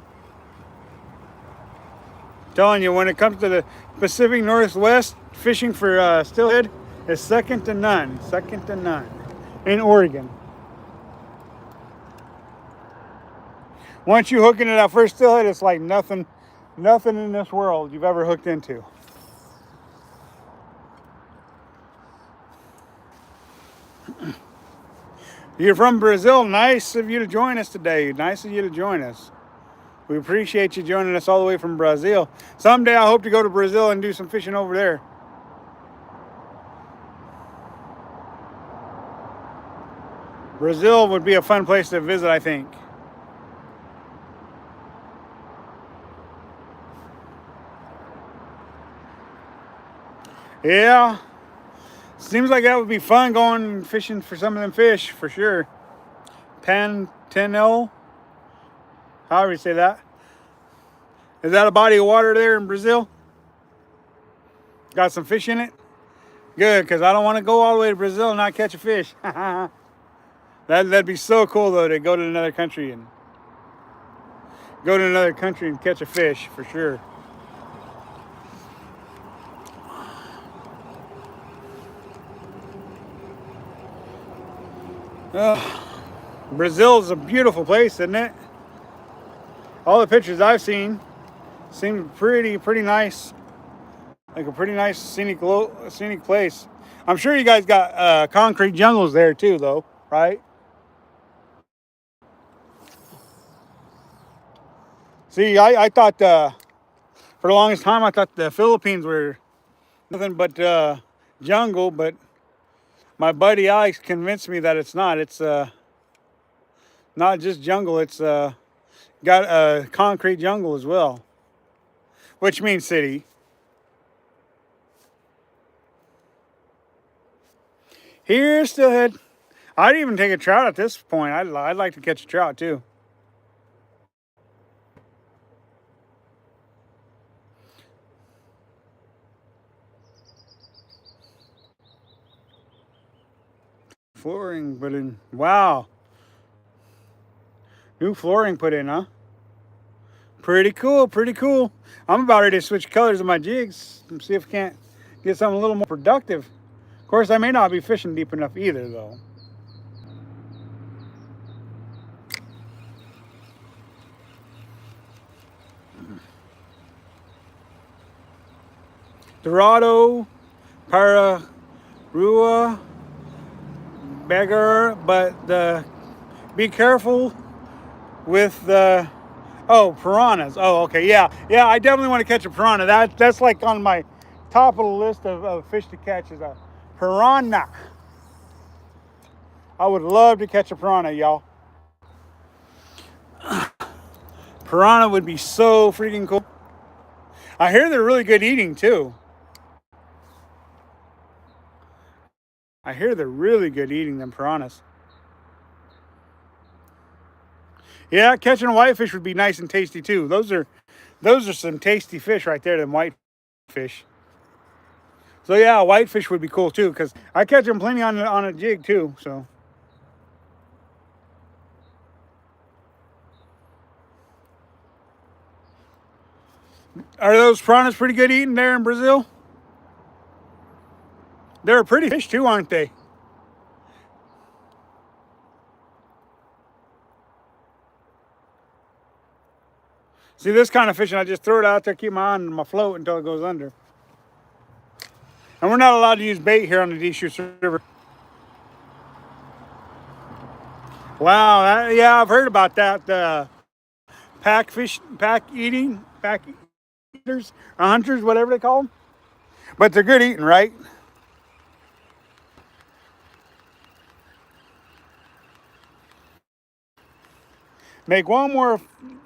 Telling you, when it comes to the Pacific Northwest, fishing for steelhead is second to none in Oregon. Once you hook into that first steelhead, it's like nothing in this world you've ever hooked into. You're from Brazil. Nice of you to join us today. Nice of you to join us. We appreciate you joining us all the way from Brazil. Someday I hope to go to Brazil and do some fishing over there. Brazil would be a fun place to visit, I think. Yeah. Seems like that would be fun going fishing for some of them fish, for sure. Pantanal, however you say that. Is that a body of water there in Brazil? Got some fish in it? Good, because I don't want to go all the way to Brazil and not catch a fish. That'd be so cool, though, to go to another country and catch a fish, for sure. Brazil is a beautiful place, isn't it? All the pictures I've seen seem pretty nice, like a pretty nice scenic place. I'm sure you guys got concrete jungles there too, though, right? See, I thought for the longest time I thought the Philippines were nothing but jungle, but my buddy Alex convinced me that it's not. It's not just jungle. It's got a concrete jungle as well, which means city. Here's Steelhead. I'd even take a trout at this point. I'd like to catch a trout too. Flooring put in. Wow. New flooring put in, huh? Pretty cool, pretty cool. I'm about ready to switch colors of my jigs and see if I can't get something a little more productive. Of course, I may not be fishing deep enough either, though. Dorado, Pararua, Beggar, but be careful with the piranhas. Oh, okay, yeah, I definitely want to catch a piranha. That's like on my top of the list of fish to catch is a piranha. I would love to catch a piranha, y'all. Piranha would be so freaking cool. I hear they're really good eating too. I hear they're really good eating, them piranhas. Yeah, catching a whitefish would be nice and tasty too. Those are some tasty fish right there, them whitefish. So yeah, whitefish would be cool too, because I catch them plenty on a jig too. So are those piranhas pretty good eating there in Brazil? They're a pretty fish too, aren't they? See, this kind of fishing, I just throw it out there, keep my eye on my float until it goes under. And we're not allowed to use bait here on the Deschutes River. Wow, yeah, I've heard about that. Pack eaters, or hunters, whatever they call them. But they're good eating, right? Make one more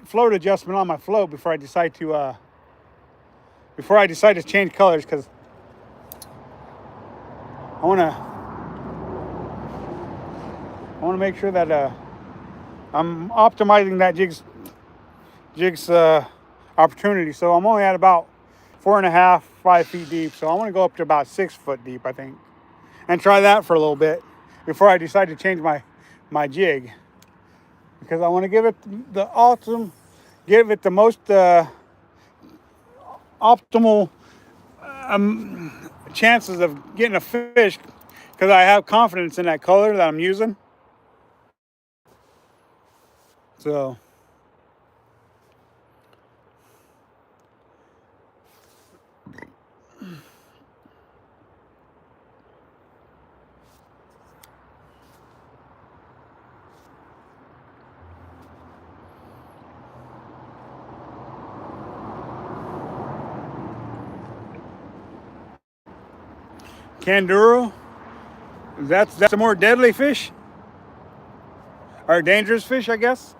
float adjustment on my float before I decide to change colors, because I want to make sure that I'm optimizing that jig's opportunity. So I'm only at about 4.5, 5 feet deep. So I want to go up to about 6 foot deep, I think, and try that for a little bit before I decide to change my jig, because I want to give it the most optimal chances of getting a fish, because I have confidence in that color that I'm using. So Canduro, that's a more deadly fish, or dangerous fish, I guess.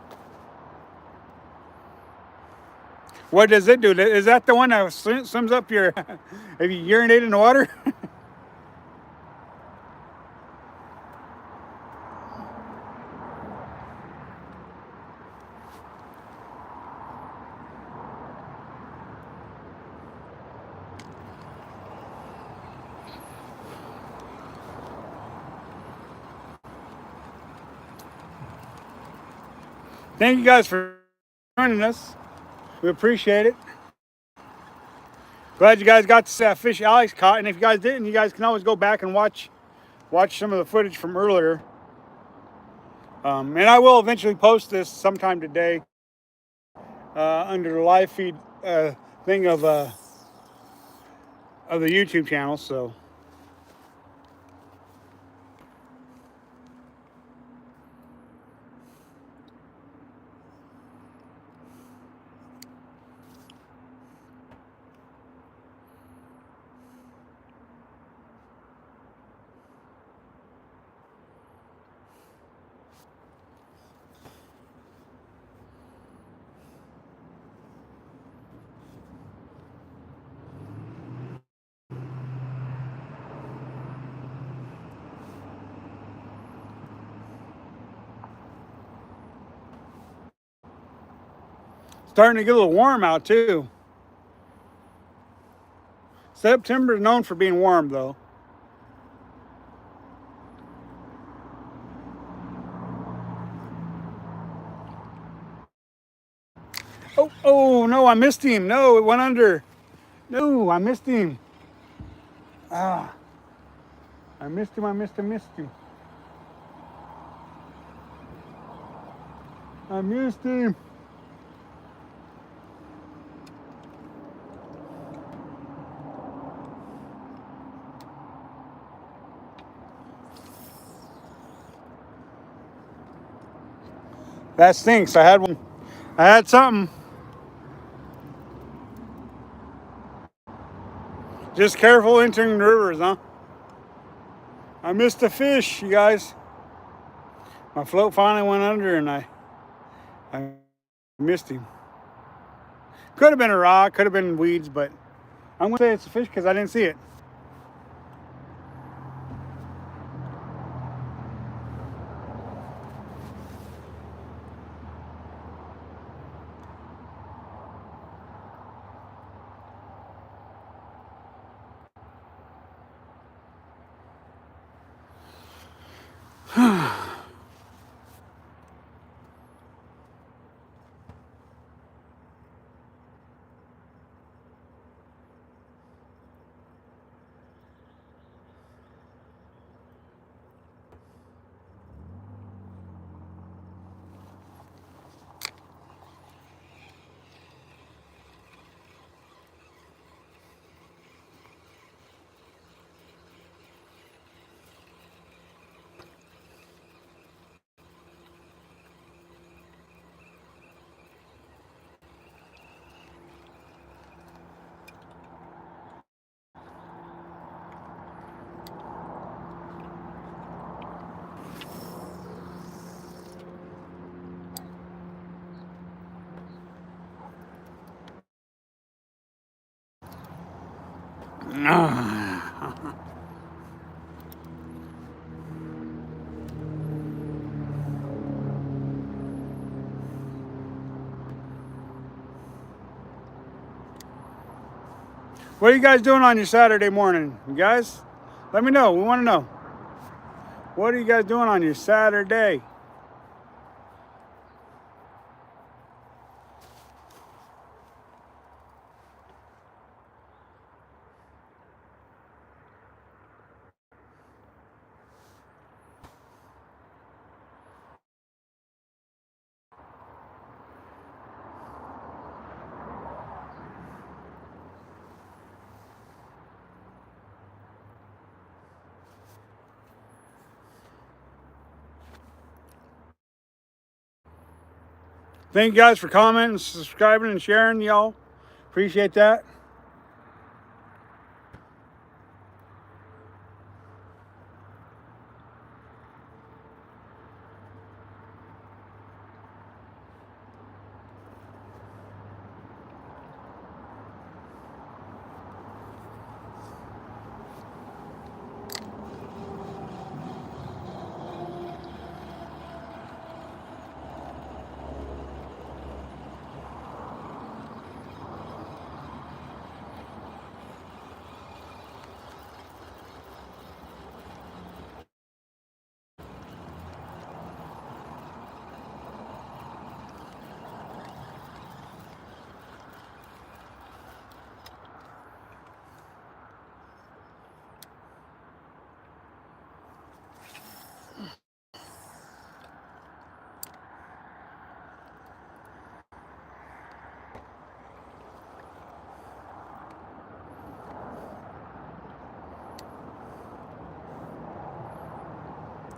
What does it do? Is that the one that swims up your if you urinate in the water? Thank you guys for joining us. We appreciate it. Glad you guys got to see that fish Alex caught. And if you guys didn't, you guys can always go back and watch some of the footage from earlier. And I will eventually post this sometime today under the live feed thing of the YouTube channel. So starting to get a little warm out too. September is known for being warm though. I missed him. No, it went under. No, I missed him. Ah, I missed him. I missed him. Missed him. I missed him. That stinks. I had one. I had something. Just careful entering the rivers, huh? I missed a fish, you guys. My float finally went under and I missed him. Could have been a rock, could have been weeds, but I'm gonna say it's a fish because I didn't see it. What are you guys doing on your Saturday morning? You guys, let me know. We want to know. What are you guys doing on your Saturday? Thank you guys for commenting, subscribing, and sharing, y'all. Appreciate that.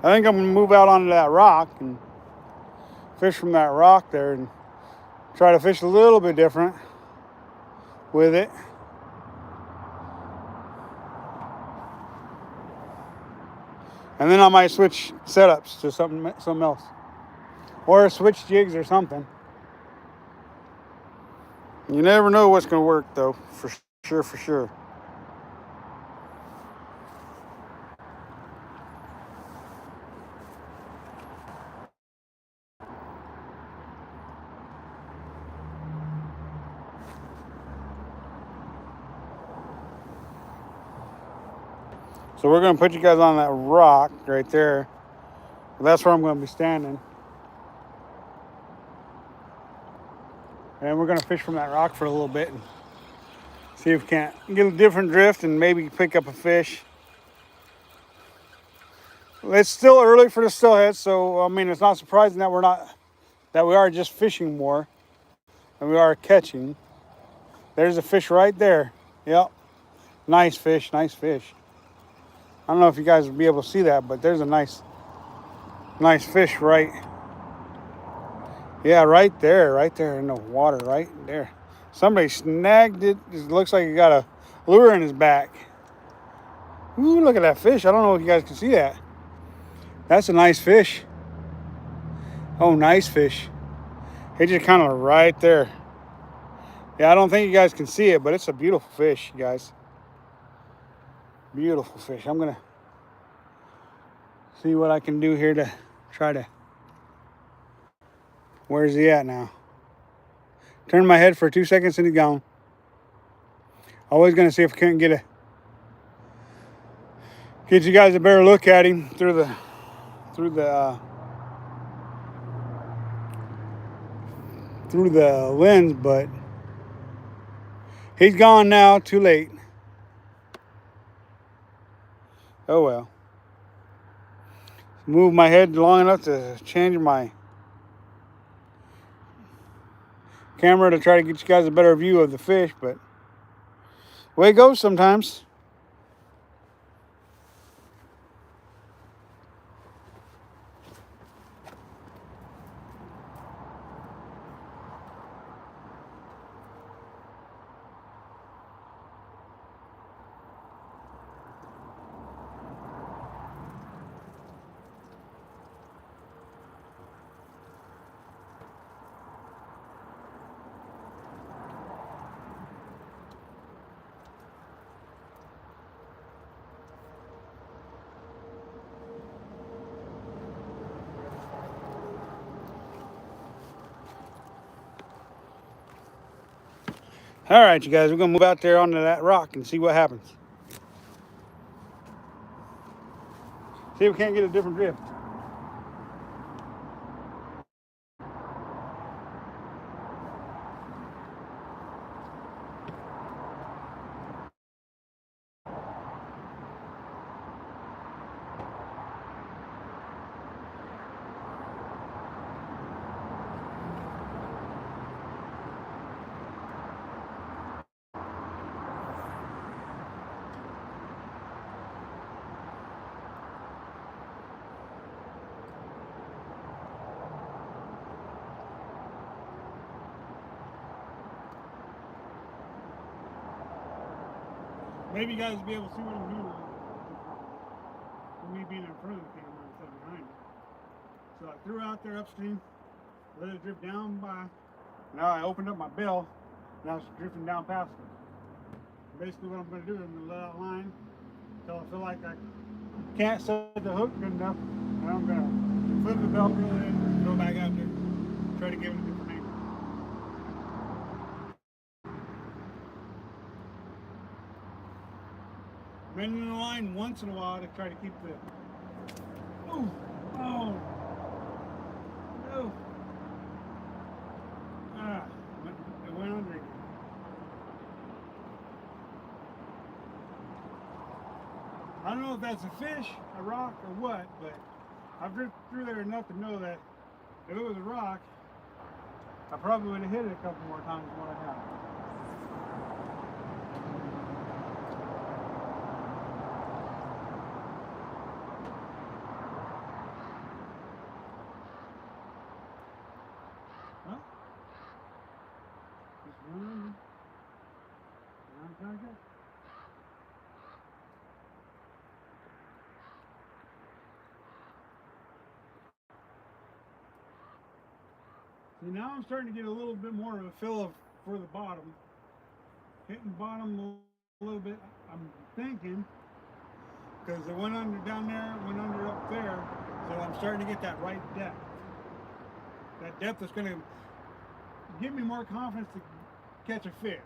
I think I'm gonna move out onto that rock and fish from that rock there and try to fish a little bit different with it. And then I might switch setups to something else. Or switch jigs or something. You never know what's gonna work though, for sure. So we're gonna put you guys on that rock right there. That's where I'm gonna be standing. And we're gonna fish from that rock for a little bit and see if we can't get a different drift and maybe pick up a fish. It's still early for the steelhead, so I mean it's not surprising that we are just fishing more than we are catching. There's a fish right there. Yep. Nice fish, nice fish. I don't know if you guys will be able to see that, but there's a nice fish right. Yeah, right there in the water, right there. Somebody snagged it. It looks like he got a lure in his back. Ooh, look at that fish. I don't know if you guys can see that. That's a nice fish. Oh, nice fish. He just kind of right there. Yeah, I don't think you guys can see it, but it's a beautiful fish, you guys. Beautiful fish. I'm going to see what I can do here to try to... Where's he at now? Turn my head for 2 seconds and he's gone. Always going to see if I can't get you guys a better look at him through the lens, but he's gone now. Too late. Oh well. Move my head long enough to change my camera to try to get you guys a better view of the fish, but the way it goes sometimes. All right, you guys, we're gonna move out there onto that rock and see what happens. See if we can't get a different drift. Maybe you guys will be able to see what I'm doing with me being in front of the camera instead of behind it. So I threw out there upstream, let it drift down by. Now I opened up my bill, now it's drifting down past it. Basically what I'm going to do is I'm going to let out line until I feel like I can't set the hook good enough. And I'm going to flip the belt, reel it in, and go back out there, try to give it a different angle. Bending the line once in a while to try to keep the... Oh! Oh! No! Ah! It went under again. I don't know if that's a fish, a rock, or what, but I've drifted through there enough to know that if it was a rock, I probably would have hit it a couple more times than what I have. Well, just one. I'm trying to go. See, now I'm starting to get a little bit more of a feel for the bottom. Hitting the bottom a little bit, I'm thinking, because it went under down there, it went under up there, so I'm starting to get that right depth. That depth is going to give me more confidence to catch a fish.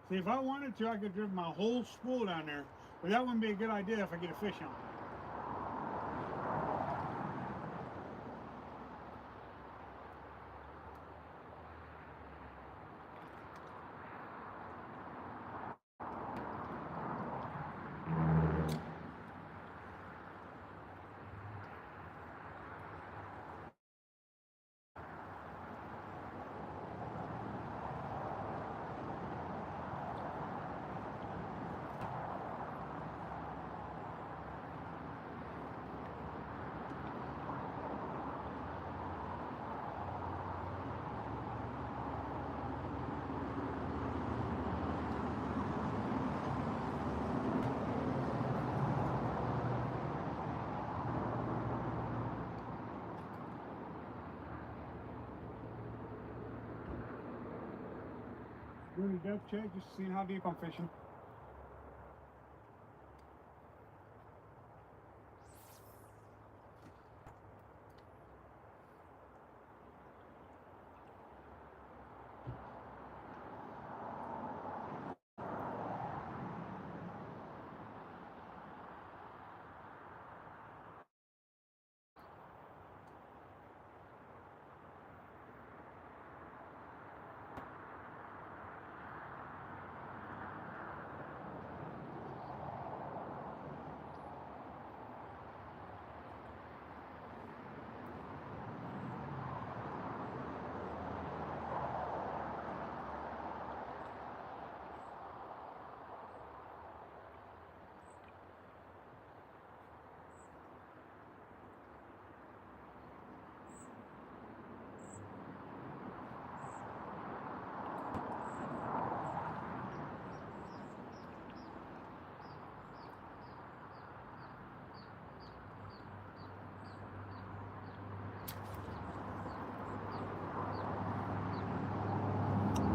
See, if I wanted to, I could drive my whole spool down there, but that wouldn't be a good idea if I get a fish on. Doing a depth check, just seeing how deep I'm fishing.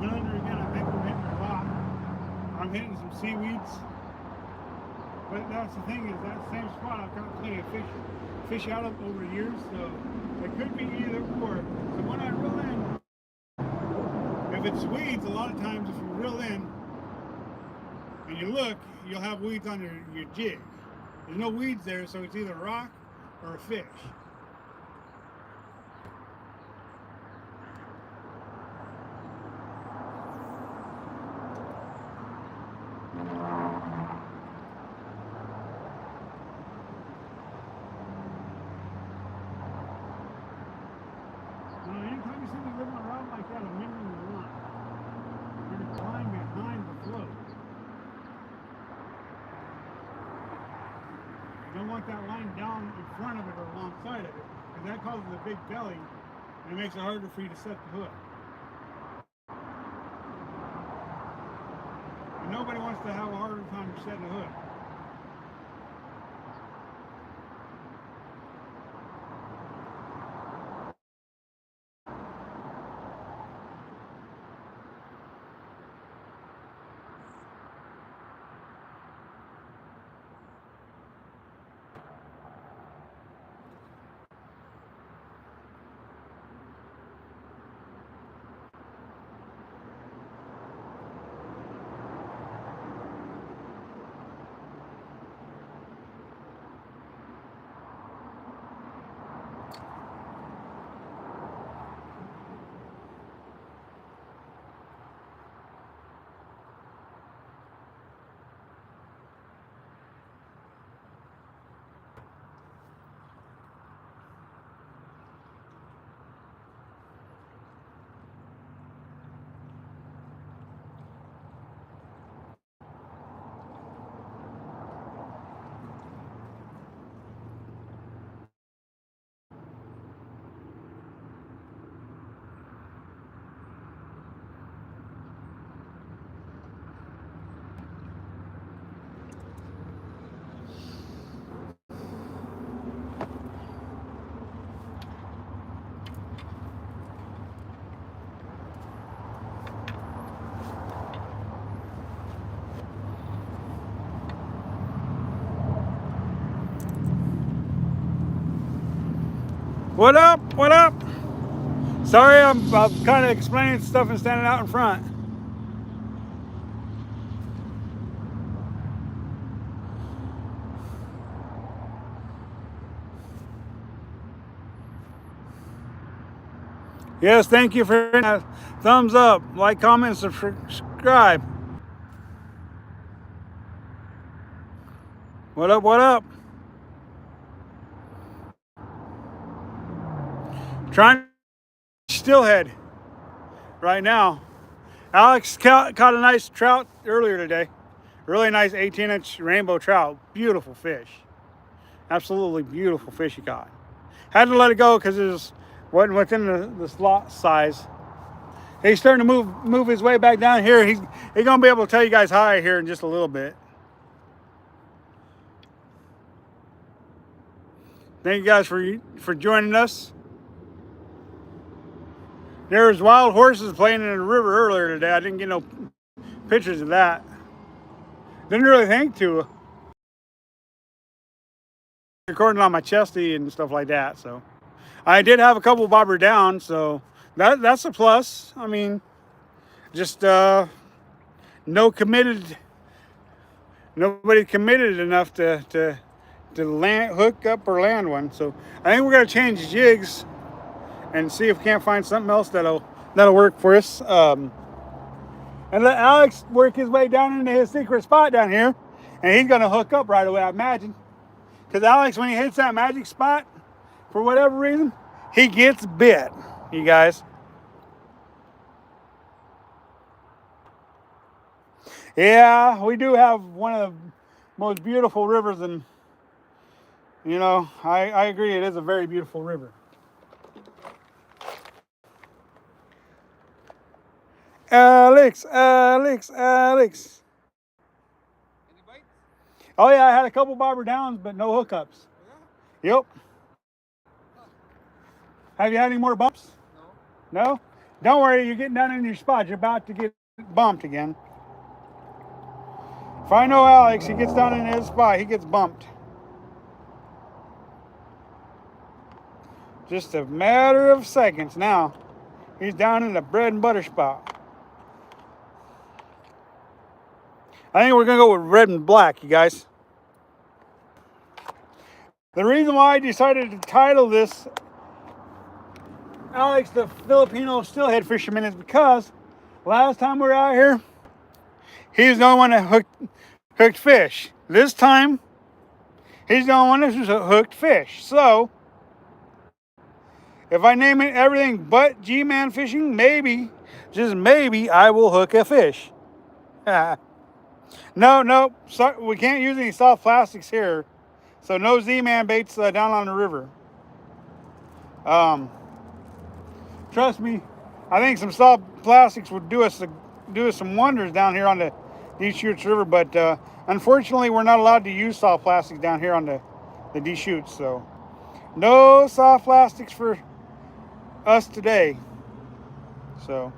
Another again, I think we're hitting a lot. I'm hitting some seaweeds. But that's the thing is that same spot I've got plenty of fish out of over years, so it could be either or. So when I reel in, if it's weeds, a lot of times if you reel in and you look, you'll have weeds on your jig. There's no weeds there, so it's either a rock or a fish. Anytime you see me living around like that, I'm hitting the line. And it's lying behind the float. You don't want that line down in front of it or alongside of it, because that causes a big belly and it makes it harder for you to set the hook. And nobody wants to have a harder time setting a hook. What up? What up? Sorry, I'm kind of explaining stuff and standing out in front. Yes, thank you for that. Thumbs up, like, comment, subscribe. What up, what up? Trying steelhead right now. Alex caught a nice trout earlier today. Really nice 18-inch rainbow trout. Beautiful fish. Absolutely beautiful fish he caught. Had to let it go because it wasn't within the slot size. He's starting to move his way back down here. He's gonna be able to tell you guys hi here in just a little bit. Thank you guys for joining us. There was wild horses playing in the river earlier today. I didn't get no pictures of that. Didn't really think to. Recording on my chesty and stuff like that. So I did have a couple bobber down, so that's a plus. I mean, just nobody committed enough to hook up or land one. So I think we're gonna change jigs and see if we can't find something else that'll work for us. And let Alex work his way down into his secret spot down here, and he's gonna hook up right away, I imagine. Because Alex, when he hits that magic spot, for whatever reason, he gets bit, you guys. Yeah, we do have one of the most beautiful rivers, and you know, I agree, it is a very beautiful river. Alex. Any bites? Oh yeah, I had a couple bobber downs, but no hookups. Yeah? Yep. Have you had any more bumps? No. No? Don't worry, you're getting down in your spot. You're about to get bumped again. If I know Alex, he gets down in his spot, he gets bumped. Just a matter of seconds now. He's down in the bread and butter spot. I think we're gonna go with red and black, you guys. The reason why I decided to title this Alex the Filipino Steelhead Fisherman is because last time we were out here, he was the only one that hooked fish. This time, he's the only one that hooked fish. So, if I name it everything but G-Man fishing, maybe, just maybe, I will hook a fish. No, sorry, we can't use any soft plastics here. So no Z-Man baits down on the river. Trust me, I think some soft plastics would do us some wonders down here on the Deschutes River, but unfortunately we're not allowed to use soft plastics down here on the Deschutes, so no soft plastics for us today. So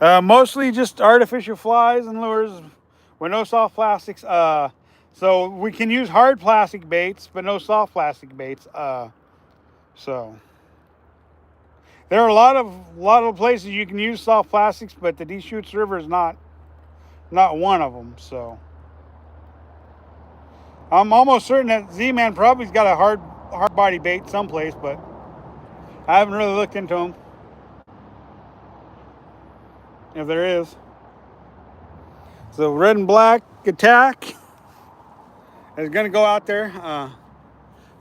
mostly just artificial flies and lures with no soft plastics. So we can use hard plastic baits, but no soft plastic baits. So there are a lot of places you can use soft plastics, but the Deschutes River is not one of them. So I'm almost certain that Z-Man probably's got a hard body bait someplace, but I haven't really looked into them. If there is. So red and black attack is gonna go out there.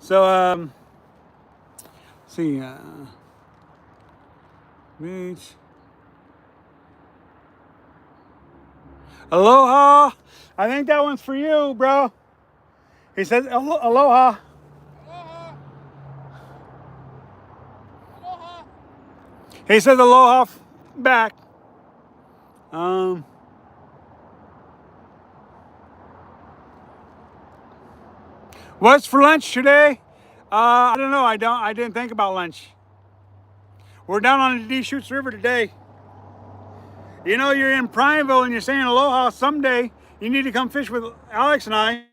Let's see, beach. Aloha. I think that one's for you, bro. He says aloha. Aloha. Aloha. He says aloha back. What's for lunch today? I don't know. I didn't think about lunch. We're down on the Deschutes River today. You know, you're in Prineville and you're saying aloha. Someday you need to come fish with Alex and I.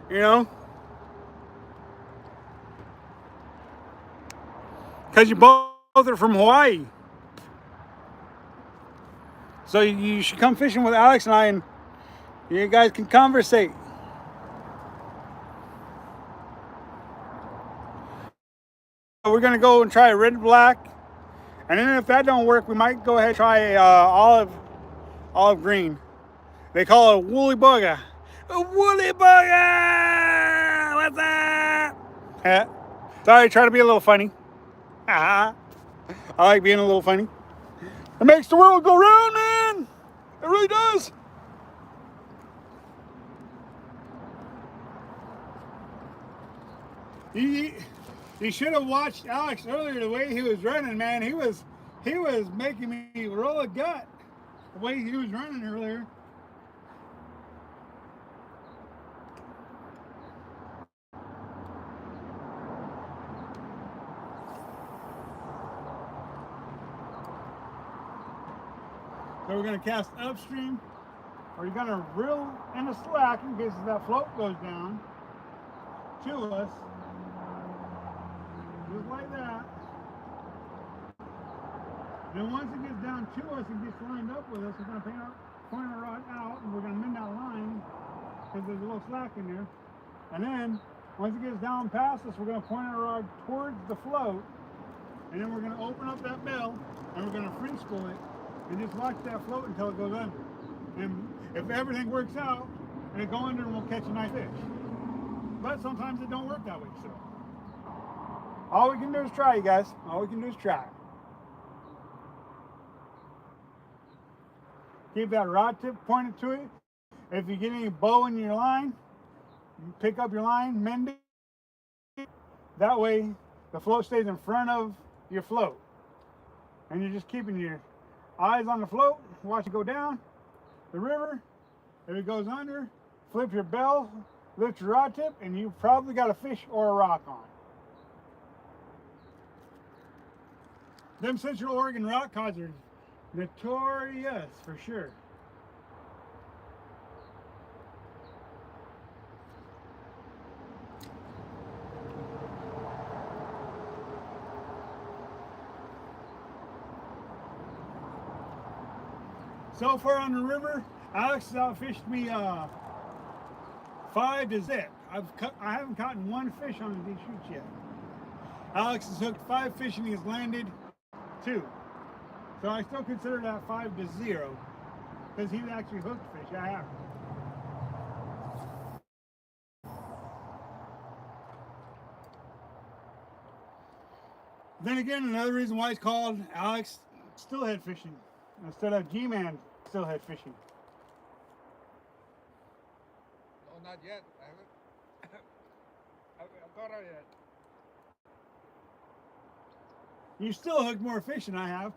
You know, because you both are from Hawaii. So you should come fishing with Alex and I, and you guys can conversate. we're gonna go and try red black, and then if that don't work, we might go ahead and try olive green. They call it a woolly bugger. A woolly bugger. What's up? Yeah. Sorry, try to be a little funny. I like being a little funny. It makes the world go round, man. It really does. You should have watched Alex earlier. The way he was running, man, he was making me roll a gut. The way he was running earlier. So we're gonna cast upstream, or you're gonna reel in the slack in case that float goes down to us, just like that. Then once it gets down to us and gets lined up with us, we're gonna point our rod out, and we're gonna mend that line because there's a little slack in there. And then once it gets down past us, we're gonna point our rod towards the float, and then we're gonna open up that bell, and we're gonna free spool it. And just watch that float until it goes under. And if everything works out, it'll go under and we'll catch a nice fish. But sometimes it don't work that way, so. All we can do is try, you guys. All we can do is try. Keep that rod tip pointed to it. If you get any bow in your line, you pick up your line, mend it. That way, the float stays in front of your float. And you're just keeping your eyes on the float, watch it go down the river. If it goes under, flip your bell, lift your rod tip, and you probably got a fish or a rock on. Them Central Oregon rock cods are notorious for sure. So far on the river, Alex has outfished me 5 to zip. I haven't caught one fish on the Deschutes yet. Alex has hooked 5 fish and he's landed 2. So I still consider that 5 to 0 because he's actually hooked fish. I haven't. Then again, another reason why it's called Alex Steelhead fishing instead of G-Man Steelhead fishing. No, not yet. I haven't. I haven't got it yet. You still hooked more fish than I have.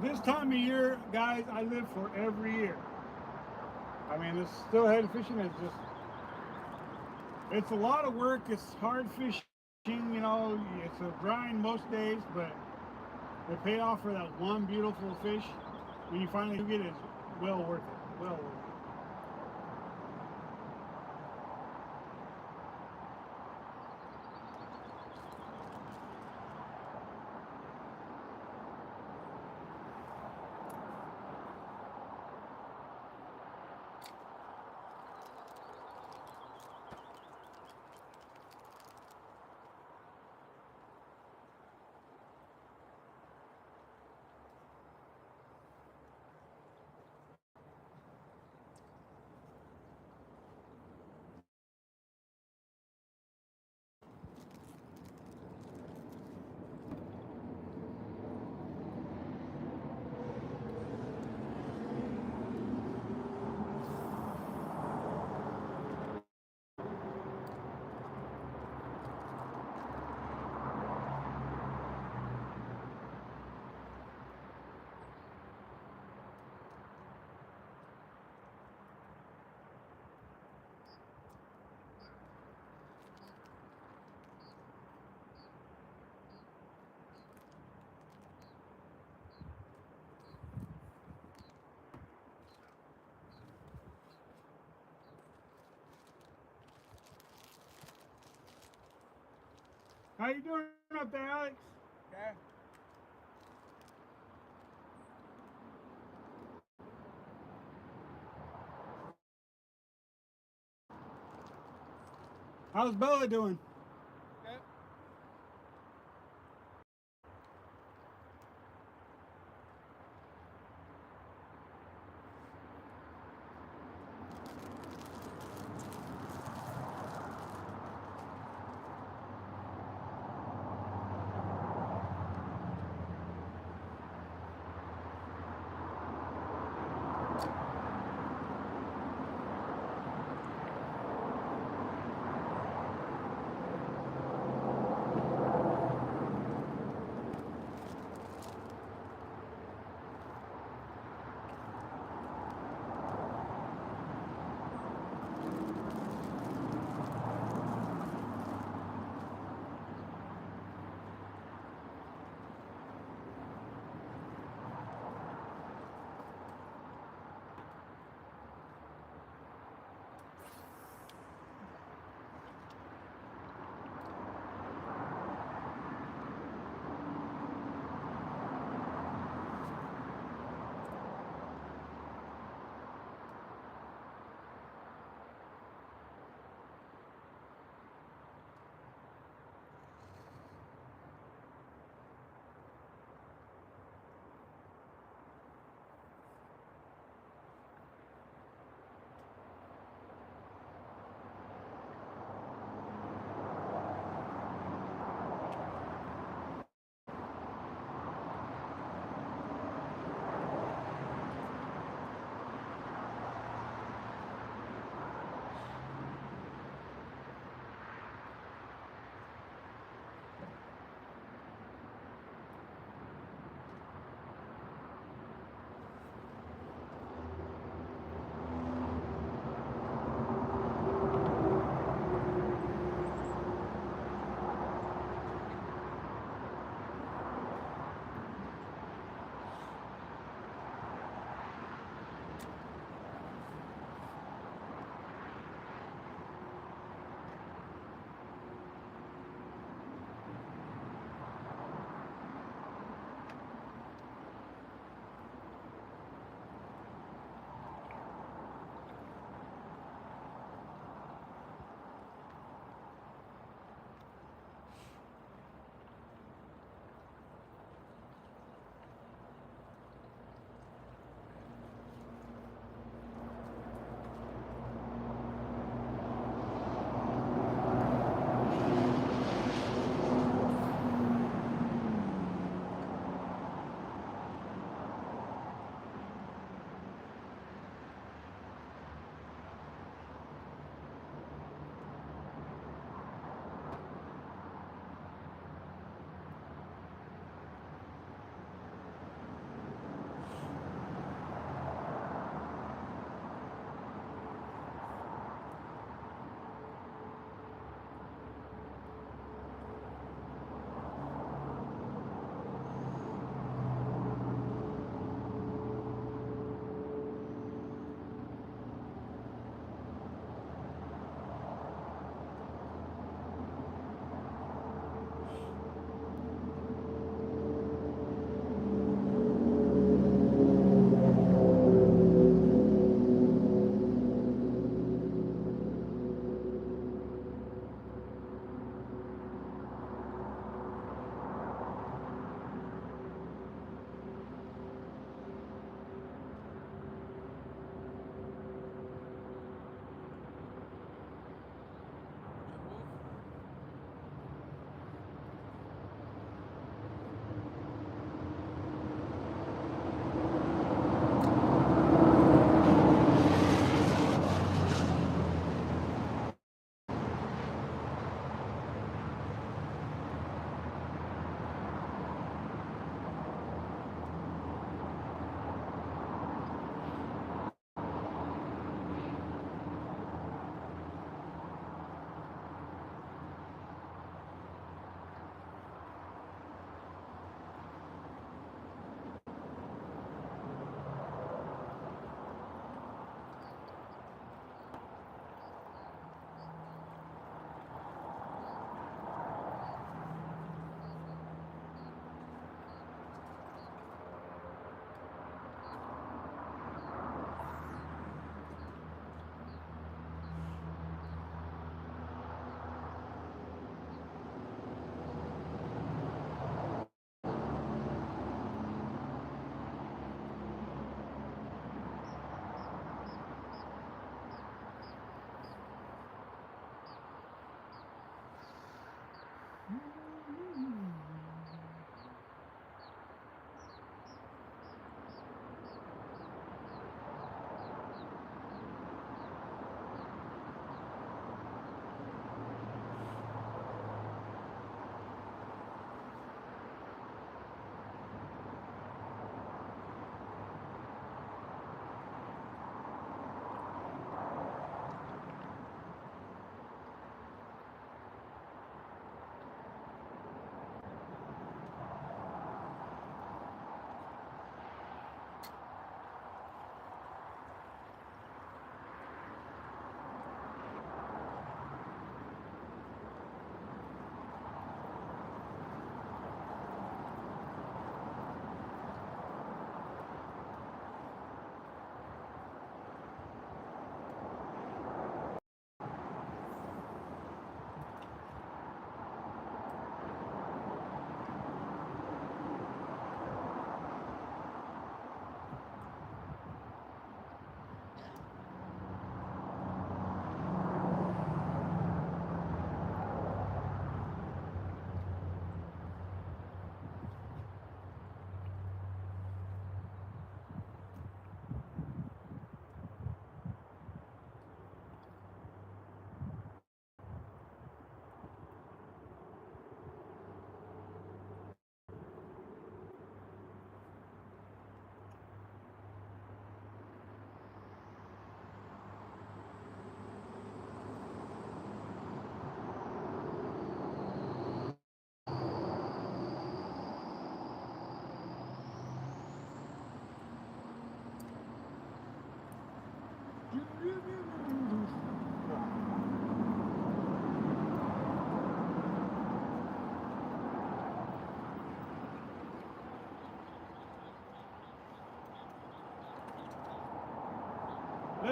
This time of year, guys, I live for every year. I mean, this steelhead fishing is just, it's a lot of work. It's hard fishing, you know, it's a grind most days, but the payoff for that one beautiful fish, when you finally get it, is well worth it, well worth it. How you doing up there, Alex? Okay. How's Bella doing? Good.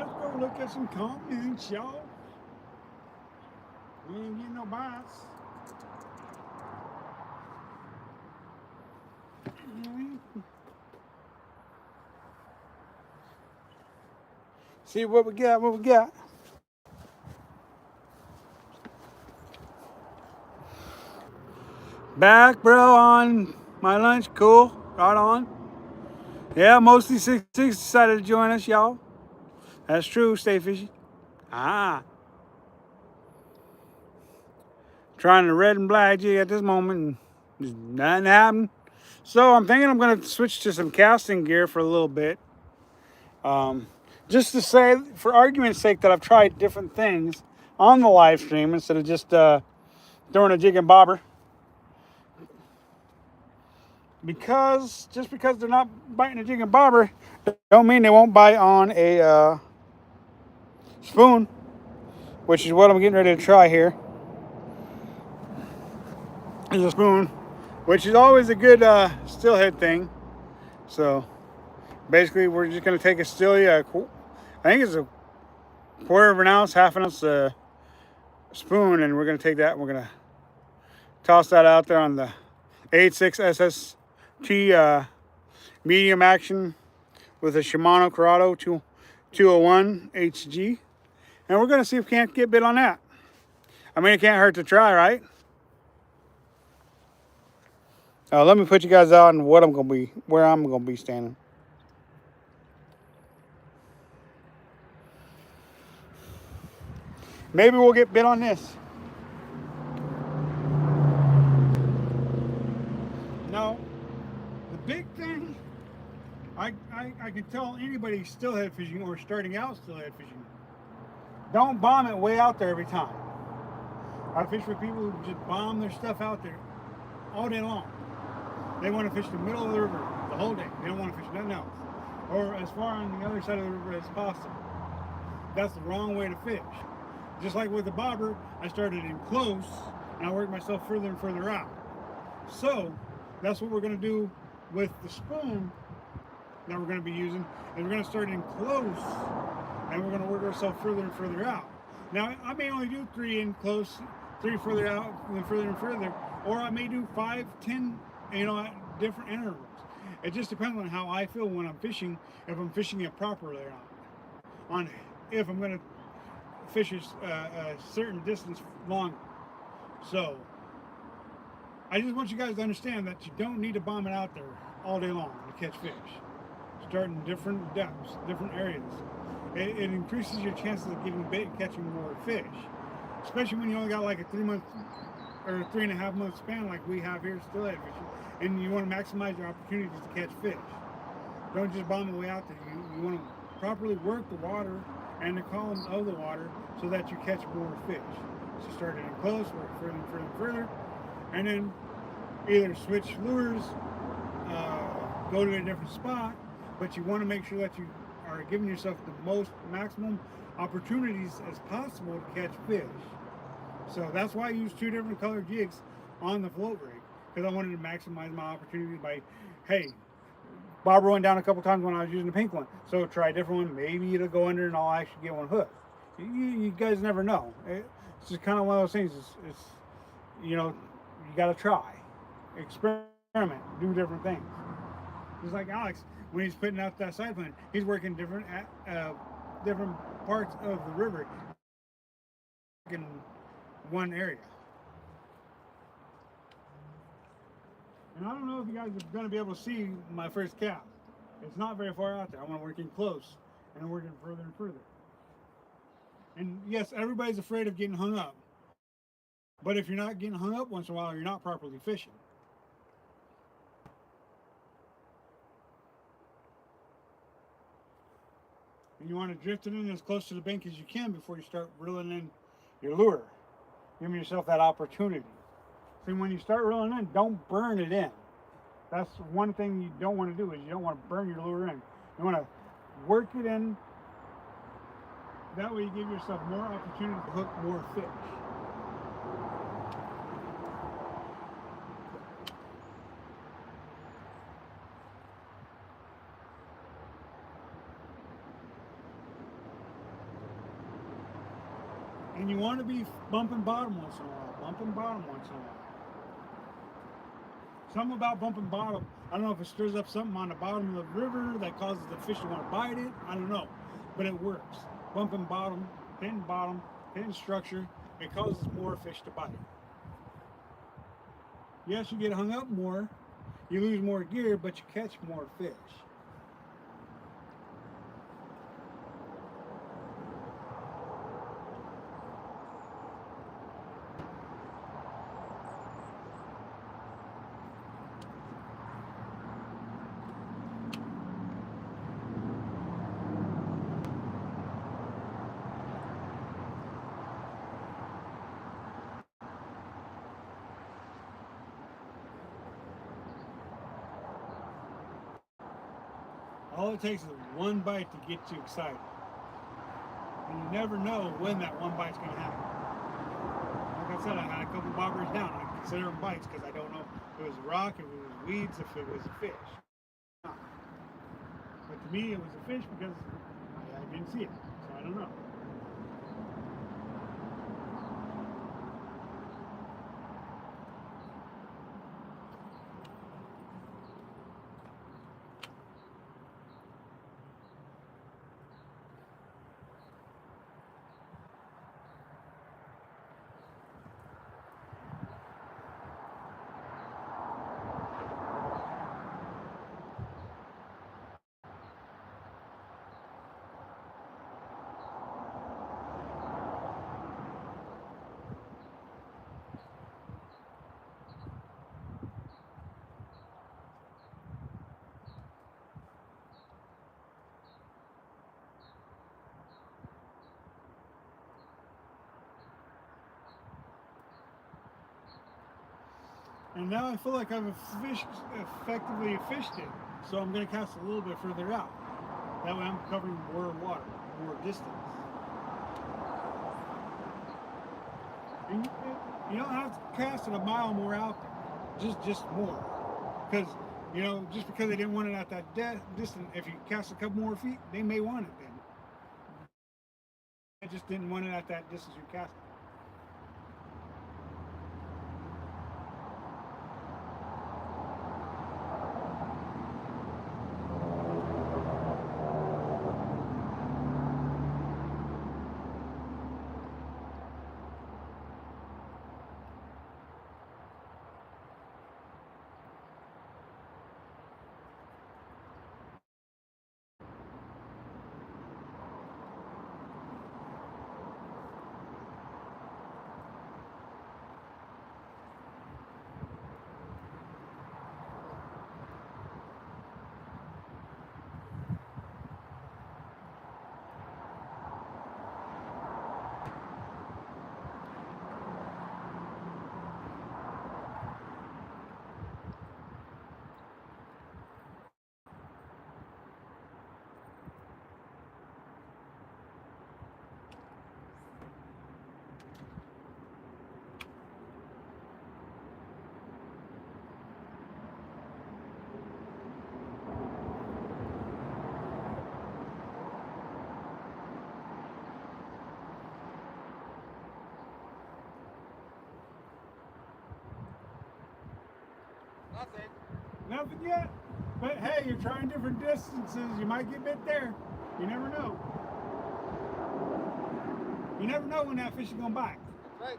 Let's go look at some comments, y'all. We ain't getting no bites. See what we got, what we got. Back, bro, on my lunch. Cool. Right on. Yeah, mostly 66 decided to join us, y'all. That's true. Stay fishy. Ah. Trying to red and black jig at this moment, and just nothing happened. So I'm thinking I'm going to switch to some casting gear for a little bit. Just to say, for argument's sake, that I've tried different things on the live stream instead of just throwing a jig and bobber. Because just because they're not biting a jig and bobber, don't mean they won't bite on a spoon, which is what I'm getting ready to try here. Is a spoon, which is always a good steelhead thing. So basically, we're just going to take a steelhead. I think it's a quarter of an ounce, half an ounce spoon, and we're going to take that and we're going to toss that out there on the 86 SST medium action with a Shimano Corrado 201 HG. And we're going to see if we can't get bit on that. I mean, it can't hurt to try, right? Let me put you guys out on what I'm going to be, where I'm going to be standing. Maybe we'll get bit on this. No, the big thing, I can tell anybody steelhead fishing or starting out steelhead fishing, don't bomb it way out there every time. I fish with people who just bomb their stuff out there all day long. They want to fish the middle of the river the whole day. They don't want to fish nothing else. Or as far on the other side of the river as possible. That's the wrong way to fish. Just like with the bobber, I started in close and I worked myself further and further out. So that's what we're going to do with the spoon that we're going to be using. And we're going to start in close and we're going to work ourselves further and further out. Now, I may only do 3 in close, 3 further out, and then further and further, or I may do 5, 10, at different intervals. It just depends on how I feel when I'm fishing, if I'm fishing it properly or not. On if I'm going to fish a certain distance longer. So, I just want you guys to understand that you don't need to bomb it out there all day long to catch fish. Start in different depths, different areas. It increases your chances of getting bait and catching more fish. Especially when you only got like a 3-month or 3.5 month span like we have here steelhead fishing, and you want to maximize your opportunities to catch fish. Don't just bomb the way out there. You want to properly work the water and the columns of the water so that you catch more fish. So start it in close, work further and further and further, and then either switch lures, go to a different spot, but you want to make sure that you are giving yourself the most maximum opportunities as possible to catch fish. So that's why I use 2 different color jigs on the float rig, because I wanted to maximize my opportunities by, hey, bobber went down a couple times when I was using the pink one, so try a different one. Maybe it'll go under and I'll actually get one hooked. You guys never know. It's just kind of one of those things. It's you got to try, experiment, do different things. Just like Alex, when he's putting out that side plan, he's working different parts of the river in one area. And I don't know if you guys are going to be able to see my first cast. It's not very far out there. I want to work in close and I'm working further and further. And yes, everybody's afraid of getting hung up. But if you're not getting hung up once in a while, you're not properly fishing. And you want to drift it in as close to the bank as you can before you start reeling in your lure. Giving yourself that opportunity. See, when you start reeling in, don't burn it in. That's one thing you don't want to do, is you don't want to burn your lure in. You want to work it in. That way you give yourself more opportunity to hook more fish. And you want to be bumping bottom once in a while. Bumping bottom once in a while. Something about bumping bottom. I don't know if it stirs up something on the bottom of the river that causes the fish to want to bite it. I don't know. But it works. Bumping bottom, hitting structure, it causes more fish to bite. Yes, you get hung up more, you lose more gear, but you catch more fish. All it takes is one bite to get you excited. And you never know when that one bite's going to happen. Like I said, I had a couple bobbers down. I consider them bites because I don't know if it was a rock, if it was weeds, if it was a fish. But to me, it was a fish because I didn't see it. So I don't know. And now I feel like I've effectively fished it. So I'm going to cast a little bit further out. That way I'm covering more water, more distance. And you don't have to cast it a mile more out there. Just more. Because, just because they didn't want it at that distance, if you cast a couple more feet, they may want it then. They just didn't want it at that distance you cast it. Nothing. Nothing yet. But hey, you're trying different distances. You might get bit there. You never know. You never know when that fish is going to bite. Right.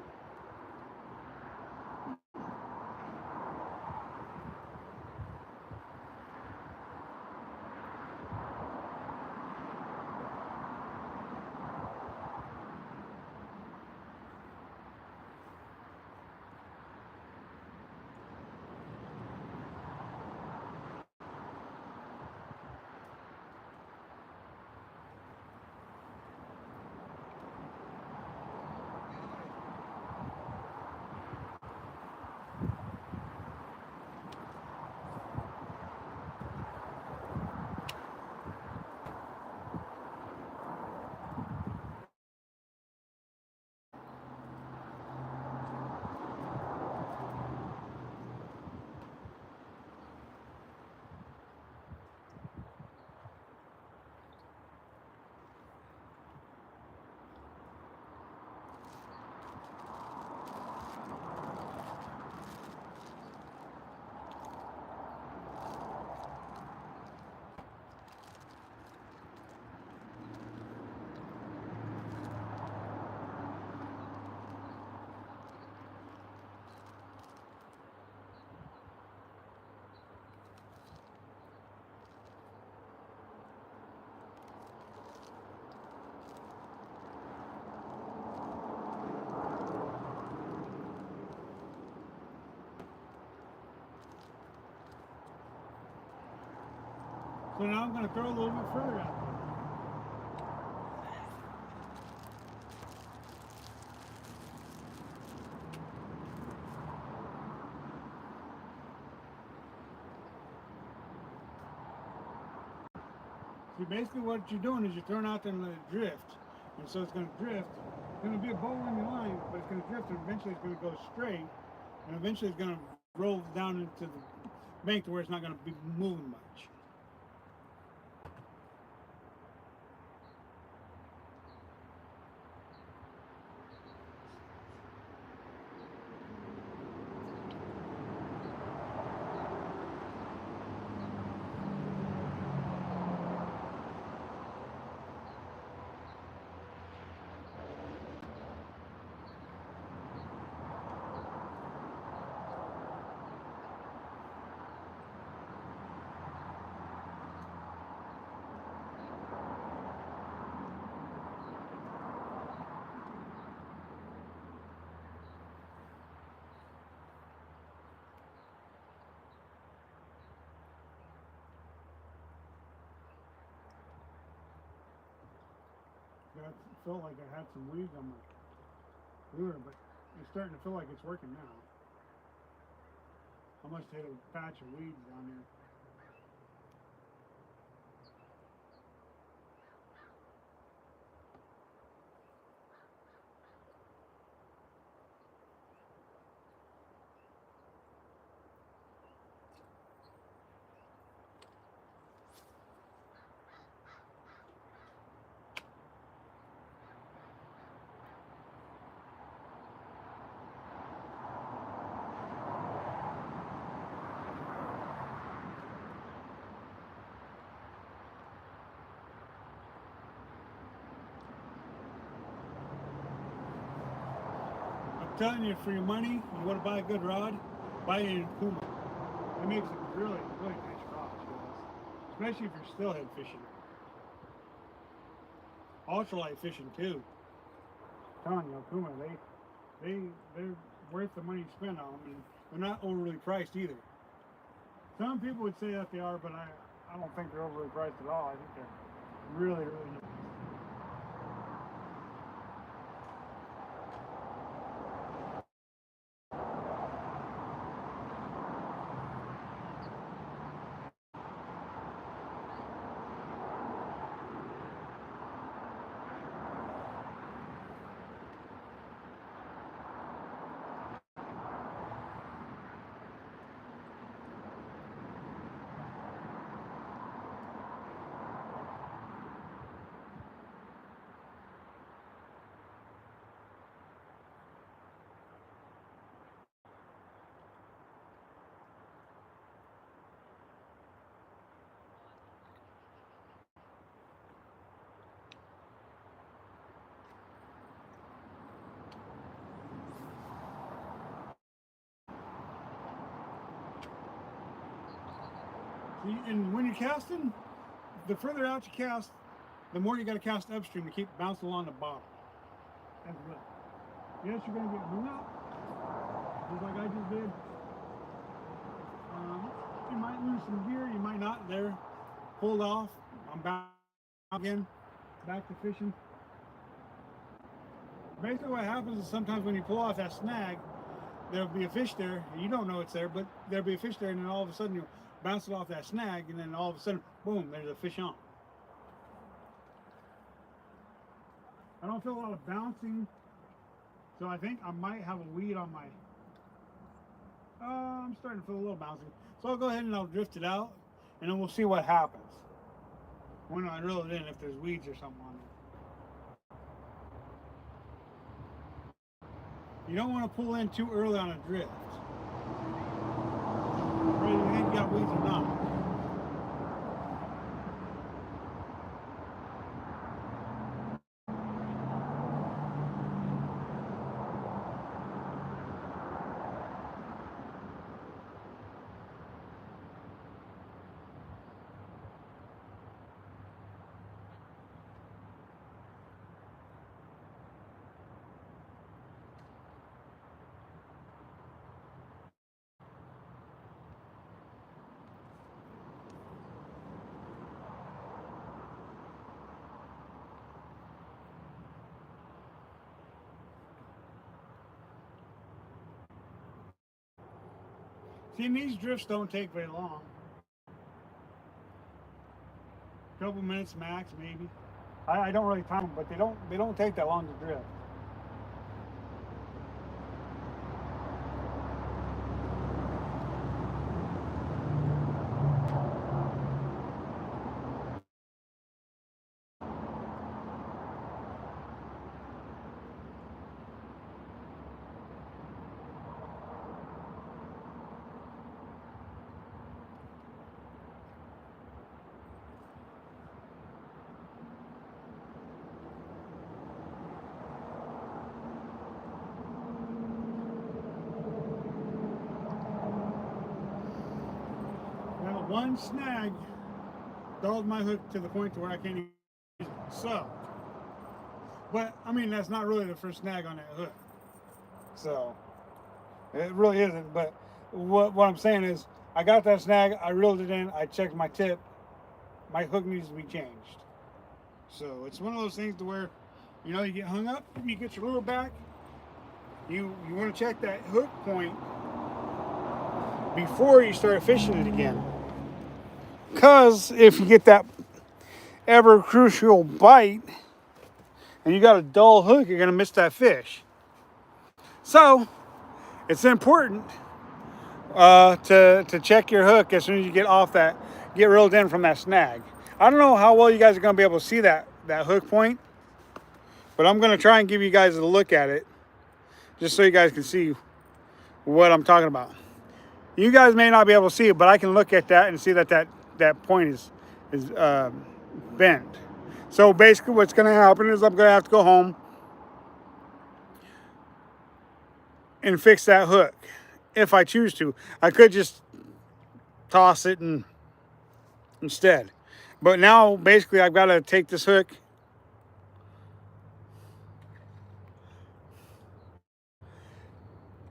So now I'm going to throw a little bit further out there. See, basically what you're doing is you're throwing out there and let it drift. And so it's going to drift. It's going to be a bowline line, but it's going to drift and eventually it's going to go straight. And eventually it's going to roll down into the bank to where it's not going to be moving much. I felt like I had some weeds on my lure, but it's starting to feel like it's working now. I must hit a patch of weeds down there. I'm telling you, for your money, you want to buy a good rod, buy it in Humorous. It makes a really, really nice rod, especially if you're steelhead fishing. Ultralight fishing too. I'm telling you, Kuma, they're worth the money you spend on them, and they're not overly priced either. Some people would say that they are, but I don't think they're overly priced at all. I think they're really, really nice. See, and when you're casting, the further out you cast, the more you got to cast upstream to keep bouncing along the bottom as well. Yes, you're going to get hung up, just like I just did. You might lose some gear, you might not. There, pulled off. I'm back again, back to fishing. Basically, what happens is sometimes when you pull off that snag, there'll be a fish there, and you don't know it's there, but there'll be a fish there, and then all of a sudden you'll bounce it off that snag, and then all of a sudden, boom, there's a fish on. I don't feel a lot of bouncing, so I think I might have a weed on my. I'm starting to feel a little bouncing, so I'll go ahead and I'll drift it out, and then we'll see what happens when I reel it in, if there's weeds or something on it. You don't want to pull in too early on a drift. Whether you think you got weeds or not. See, and these drifts don't take very long. A couple minutes max, maybe. I don't really time them, but they don't take that long to drift. Well, one snag dulled my hook to the point to where I can't even use it. So, but I mean, that's not really the first snag on that hook. So, it really isn't. But what I'm saying is, I got that snag, I reeled it in, I checked my tip, my hook needs to be changed. So, it's one of those things to where, you know, you get hung up, you get your lure back, you want to check that hook point before you start fishing it again. Because if you get that ever crucial bite and you got a dull hook, you're going to miss that fish. So it's important to check your hook as soon as you get off that, get reeled in from that snag. I don't know how well you guys are going to be able to see that hook point, but I'm going to try and give you guys a look at it just so you guys can see what I'm talking about. You guys may not be able to see it, but I can look at that and see that point is bent. So basically what's going to happen is I'm going to have to go home and fix that hook if I choose to. I could just toss it instead. But now basically I've got to take this hook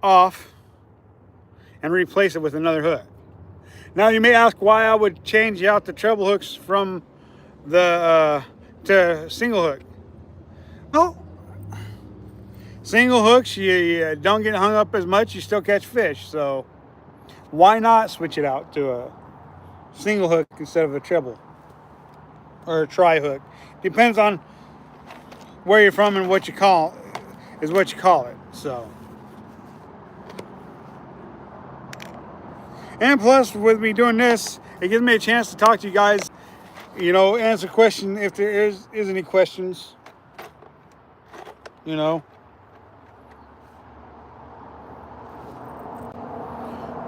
off and replace it with another hook. Now you may ask why I would change out the treble hooks from the to single hook. Well, single hooks, you don't get hung up as much, you still catch fish. So why not switch it out to a single hook instead of a treble or a tri hook? Depends on where you're from and what you call it. So, and plus with me doing this, it gives me a chance to talk to you guys, you know, answer questions if there is any questions, you know.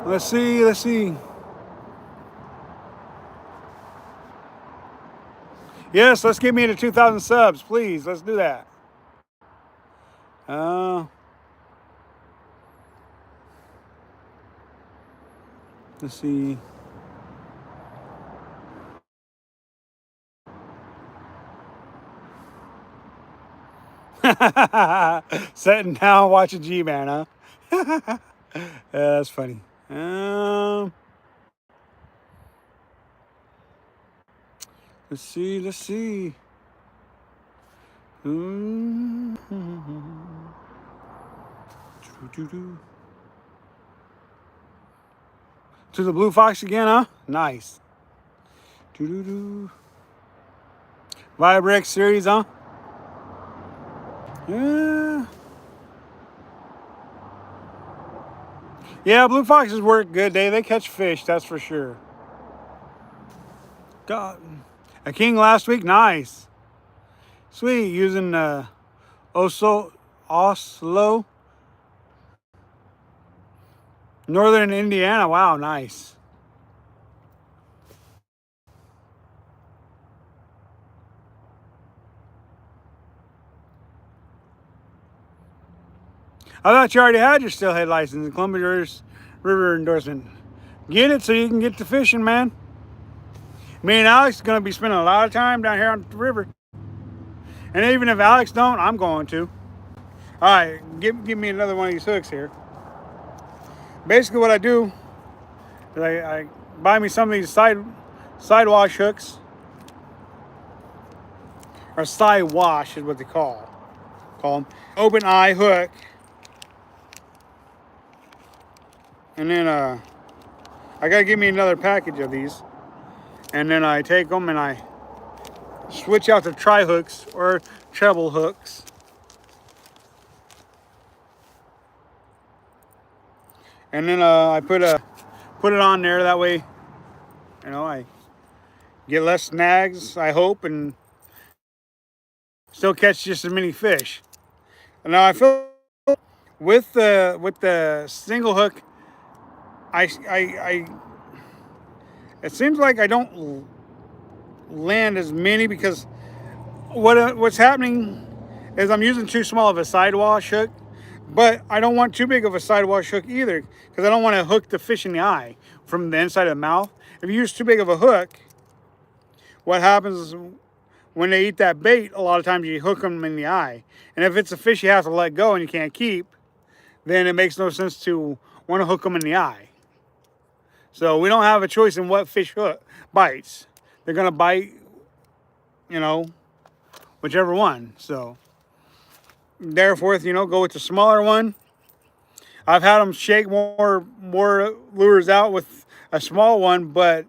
Let's see. Yes, let's get me to 2,000 subs, please. Let's do that. Let's see. Sitting down watching G-Man, huh? Yeah, that's funny. Let's see. To the Blue Fox again, huh? Nice. Vibrex series, huh? Yeah. Yeah, Blue Foxes work good. They catch fish, that's for sure. God. A king last week, nice. Sweet, using Oslo, Northern Indiana. Wow, nice. I thought you already had your Steelhead license and Columbia River endorsement. Get it so you can get to fishing, man. Me and Alex are going to be spending a lot of time down here on the river. And even if Alex don't, I'm going to. All right, give me another one of these hooks here. Basically what I do is I buy me some of these side wash hooks. Or side wash is what they call them. Open eye hook. And then I gotta give me another package of these. And then I take them and I switch out the tri hooks or treble hooks. And then I put it on there. That way, you know, I get less snags, I hope, and still catch just as many fish. And now I feel with the single hook, I it seems like I don't land as many because what's happening is I'm using too small of a sidewash hook, but I don't want too big of a sidewash hook either because I don't want to hook the fish in the eye from the inside of the mouth. If you use too big of a hook, what happens is when they eat that bait, a lot of times you hook them in the eye. And if it's a fish you have to let go and you can't keep, then it makes no sense to want to hook them in the eye. So we don't have a choice in what fish bites. They're gonna bite, you know, whichever one. So therefore, you know, go with the smaller one. I've had them shake more lures out with a small one, but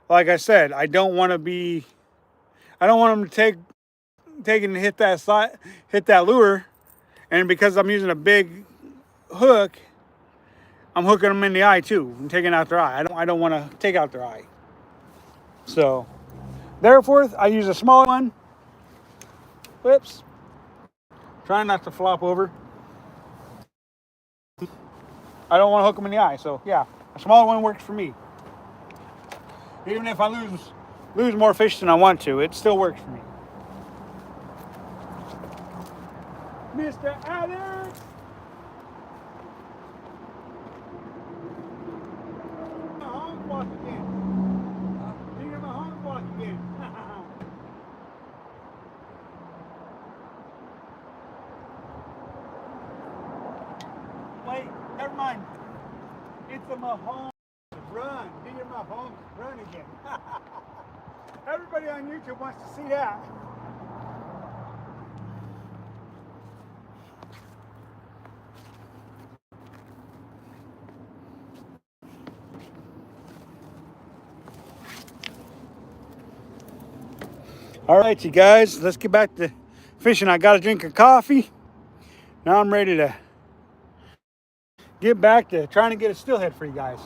like I said, I don't want them to take it and hit that lure, and because I'm using a big hook, I'm hooking them in the eye too and taking out their eye. I don't want to take out their eye. So therefore, I use a smaller one. Whoops. Trying not to flop over. I don't want to hook them in the eye. So yeah, a smaller one works for me. Even if I lose more fish than I want to, it still works for me. Mr. Alex! My honk walk again. You hear my honk walk again. Wait, never mind. It's a Mahomes run. Do you hear Mahomes run again? Everybody on YouTube wants to see that. All right, you guys, let's get back to fishing. I got a drink of coffee. Now I'm ready to get back to trying to get a steelhead for you guys.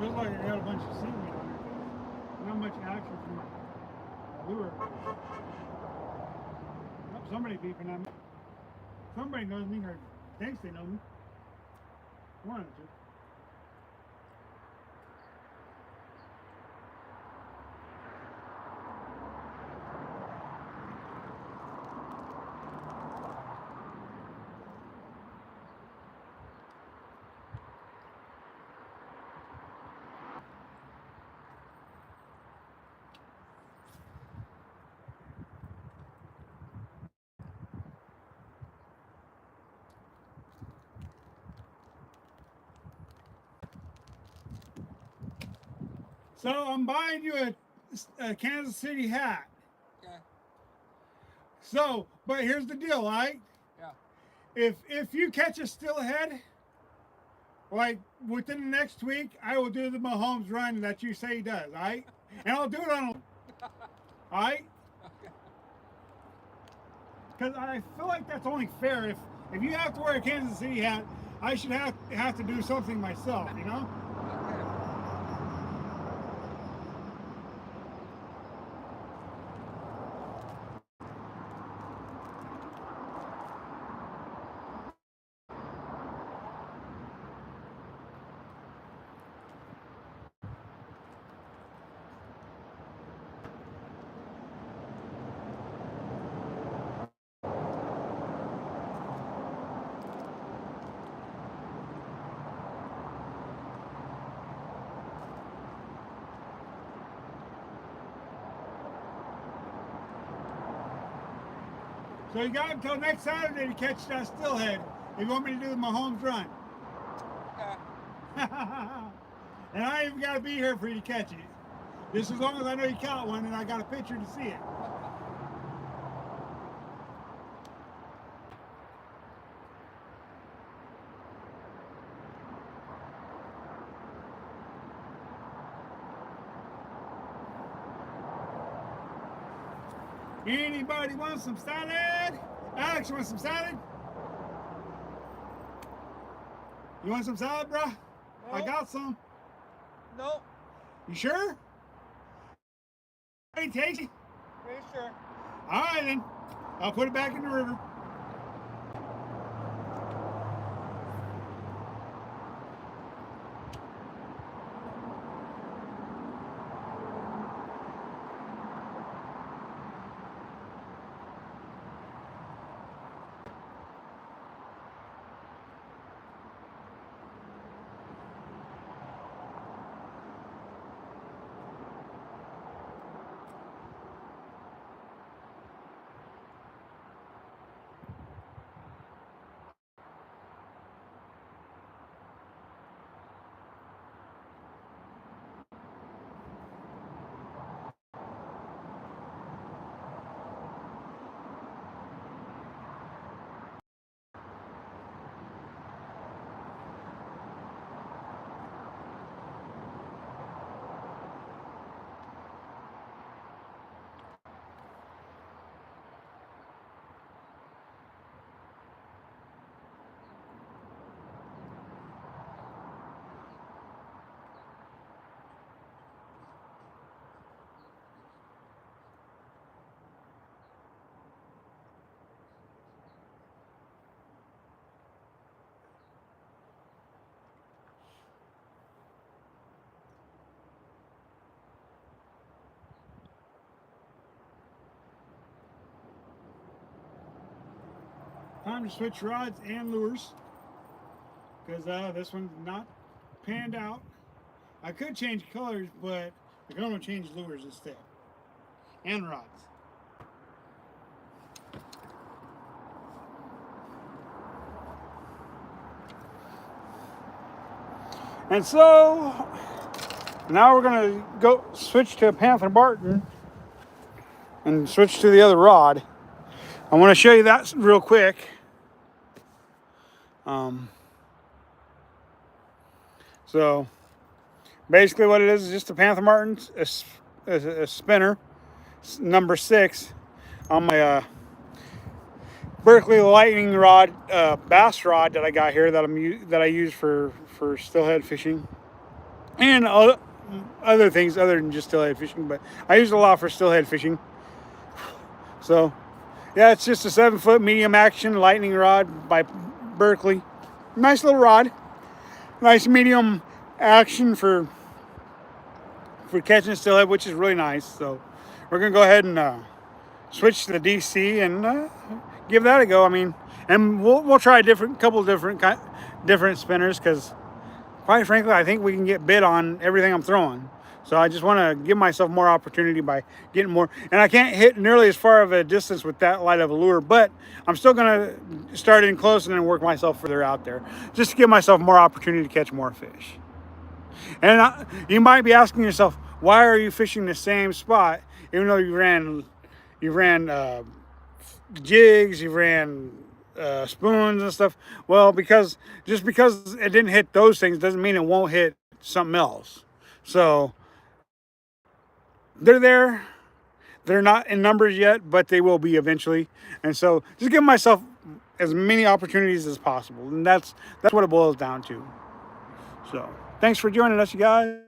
Feels like I got a bunch of seaweed on it. Not much action from my lure. Oh, somebody beeping at me. Somebody knows me or thinks they know me. One or two. So I'm buying you a Kansas City hat. Okay. So, but here's the deal, right? Yeah. If you catch a steelhead, like within the next week, I will do the Mahomes run that you say he does, all right? And I'll do it on a, all right? Because I feel like that's only fair. If you have to wear a Kansas City hat, I should have to do something myself, you know? So you got until next Saturday to catch that steelhead. If you want me to do the Mahomes run. Okay. And I ain't even got to be here for you to catch it. Just as long as I know you caught one and I got a picture to see it. Anybody want some salad? Alex, you want some salad? You want some salad, bruh? Nope. I got some. Nope. You sure? Hey, tasty. Pretty sure. All right, then. I'll put it back in the river. Time to switch rods and lures because this one's not panned out. I could change colors, but I'm going to change lures instead and rods. And so now we're going to go switch to Panther Barton and switch to the other rod. I want to show you that real quick. So basically what it is just a Panther Martin, a spinner, number 6 on my Berkeley lightning rod, bass rod that I got here that I use for steelhead fishing and other things other than just steelhead fishing, but I use it a lot for steelhead fishing. So yeah, it's just a 7-foot medium action lightning rod by Berkeley. Nice little rod. nice medium action for catching steelhead, which is really nice. So we're gonna go ahead and switch to the DC and give that a go. I mean, and we'll try a couple different spinners because, quite frankly, I think we can get bit on everything I'm throwing. So I just want to give myself more opportunity by getting more. And I can't hit nearly as far of a distance with that light of a lure, but I'm still going to start in close and then work myself further out there, just to give myself more opportunity to catch more fish. And you might be asking yourself, why are you fishing the same spot, even though you ran jigs, you ran spoons and stuff? Well, because just because it didn't hit those things doesn't mean it won't hit something else. So they're there. They're not in numbers yet, but they will be eventually. And so just give myself as many opportunities as possible, and that's what it boils down to. So thanks for joining us, you guys.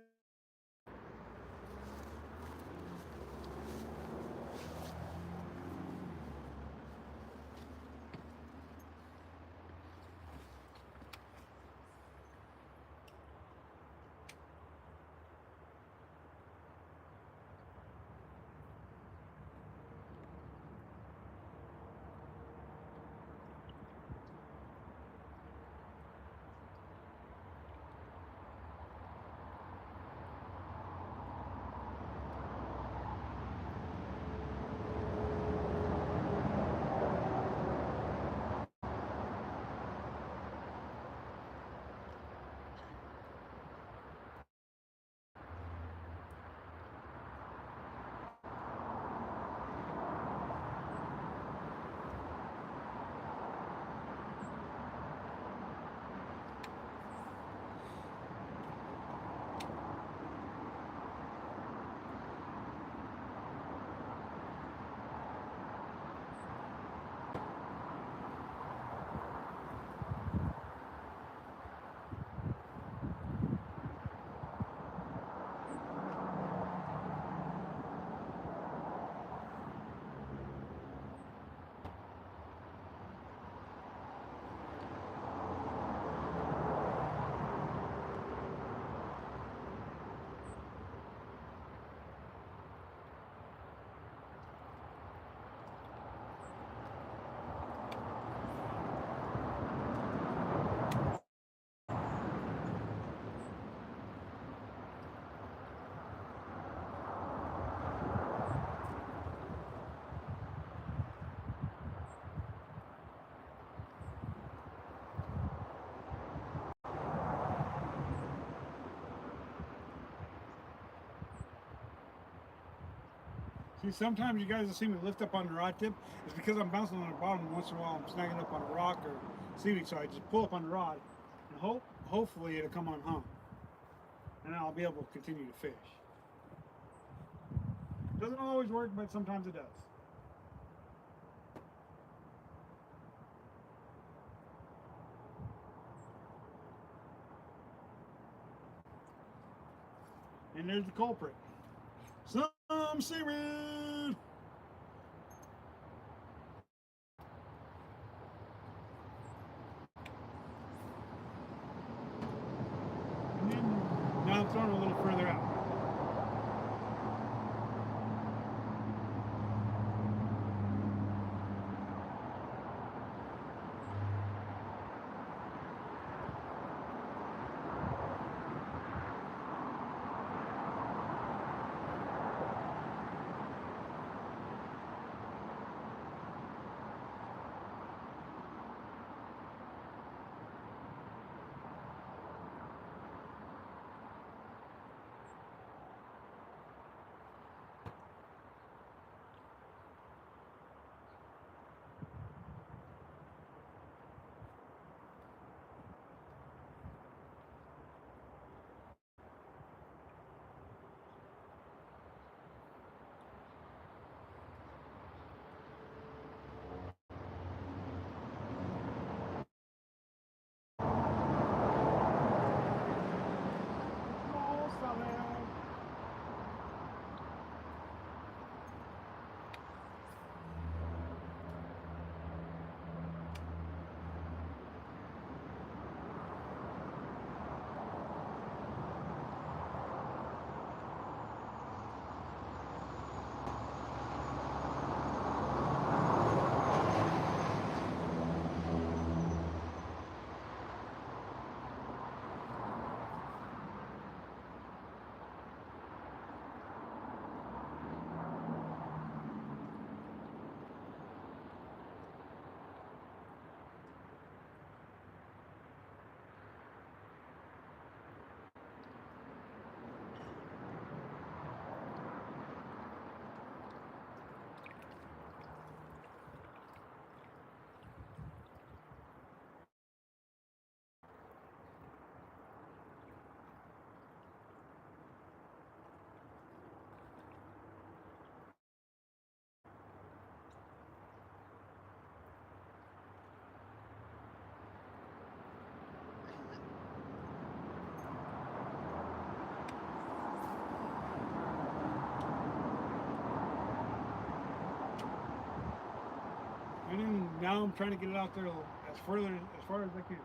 See, sometimes you guys will see me lift up on the rod tip. It's because I'm bouncing on the bottom. Once in a while, I'm snagging up on a rock or seaweed, so I just pull up on the rod, and hopefully it'll come on home, and I'll be able to continue to fish. Doesn't always work, but sometimes it does. And there's the culprit. Some seaweed. And then now I'm throwing a little further out. now I'm trying to get it out there as far as I can.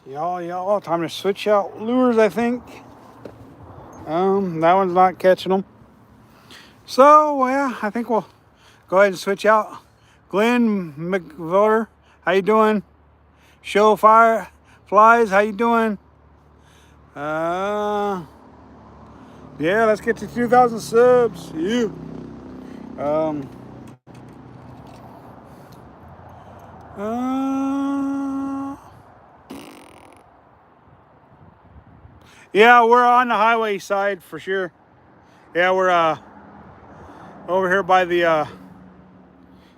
Y'all, time to switch out lures, I think. That one's not catching them. So, yeah, I think we'll go ahead and switch out. Glenn McVoter, how you doing? Show Fire Flies, how you doing? Yeah, let's get to 2,000 subs. You. Yeah, we're on the highway side for sure. Yeah, we're over here by the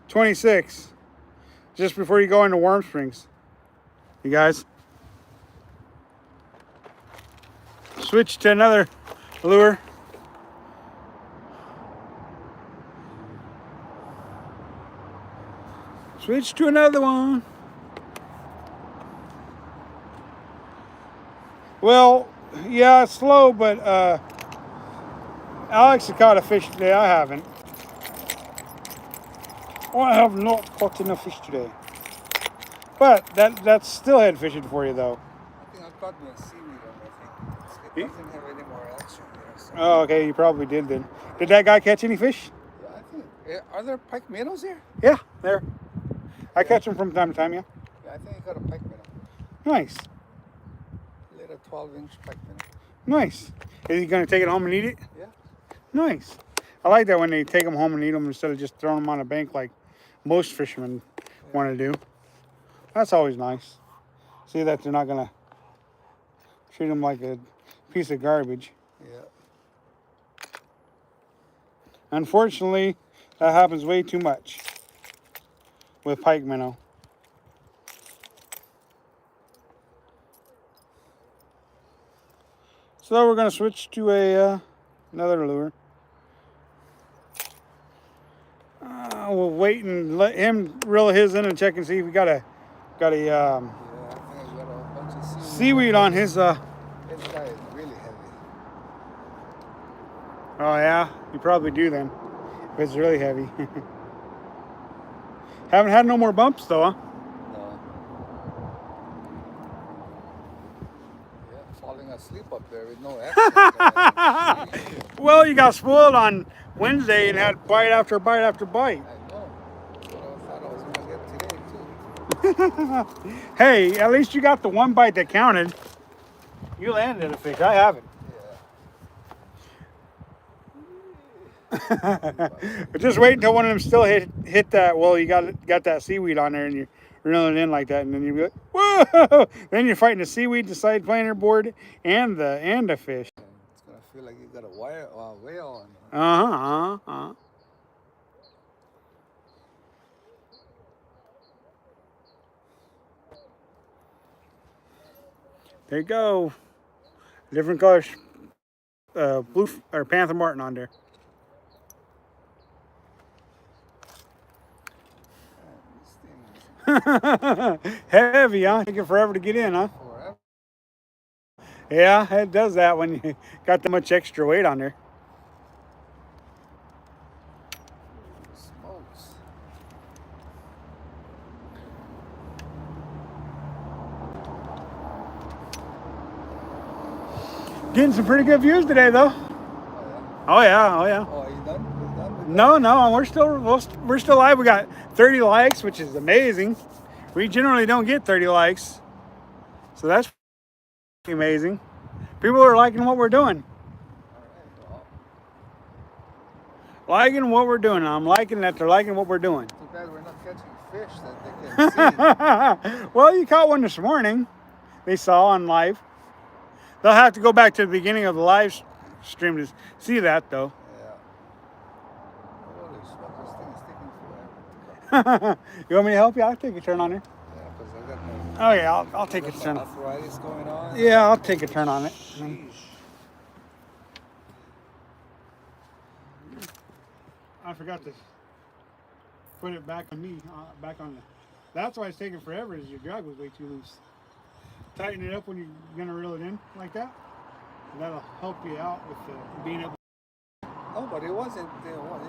26, just before you go into Warm Springs. You guys. Switch to another lure. Switch to another one. Well, yeah, it's slow, but Alex has caught a fish today. I haven't. I have not caught enough fish today. But that's steelhead fishing for you, though. I think I caught me a seaweed on, I think. It doesn't have any more action there. So. Oh, okay, you probably did then. Did that guy catch any fish? Yeah, I think. Are there pike minnows here? Yeah, there. I catch them from time to time, yeah. Yeah, I think I got a pike minnow. Nice. Little 12-inch pike minnow. Nice. Is he going to take it home and eat it? Yeah. Nice. I like that when they take them home and eat them instead of just throwing them on a bank like most fishermen want to do. That's always nice. See that they're not going to treat them like a piece of garbage. Yeah. Unfortunately, that happens way too much with pike minnow. So we're going to switch to another lure. We'll wait and let him reel his in and check and see if we got a Yeah, I think I got a bunch of seaweed on his. This guy is really heavy. Oh yeah, you probably do then. If it's really heavy. Haven't had no more bumps though, huh? No. Yeah, falling asleep up there with no action. Well, you got spoiled on Wednesday and had bite after bite after bite. I know. That's what I thought I was going to get today, too. Hey, at least you got the one bite that counted. You landed a fish. I haven't. Yeah. Just wait until one of them still hit that. Well, you got that seaweed on there and you're reeling it in like that, and then you be like, whoa! Then you're fighting the seaweed, the side planer board, and the fish. It's going to feel like you got a whale on it. Uh-huh. There you go. Different colors. Blue or Panther Martin on there. Heavy, huh? Taking forever to get in, huh? Forever. Yeah, it does that when you got that much extra weight on there. Smokes. Getting some pretty good views today, though. Oh, yeah? Oh yeah. Oh, are you done? You done with No, we're still live. We got 30 likes, which is amazing. We generally don't get 30 likes, so that's amazing. People are liking what we're doing. All Liking what we're doing. I'm liking that they're liking what we're doing. Too bad we're not catching fish that they can see. Well, you caught one this morning. They saw on live. They'll have to go back to the beginning of the live stream to see that, though. Yeah. Holy smoke, this thing is taking forever. You want me to help you? I'll take a turn on it. Yeah, because I got my... Oh yeah, I'll take a got turn. my arthritis going on. Yeah, I'll take a turn on it. Sheesh. I forgot to put it back on me, back on the. That's why it's taking forever. Is your drag was way too loose. Tighten it up when you're gonna reel it in like that. And that'll help you out with being able. Oh, but it wasn't getting what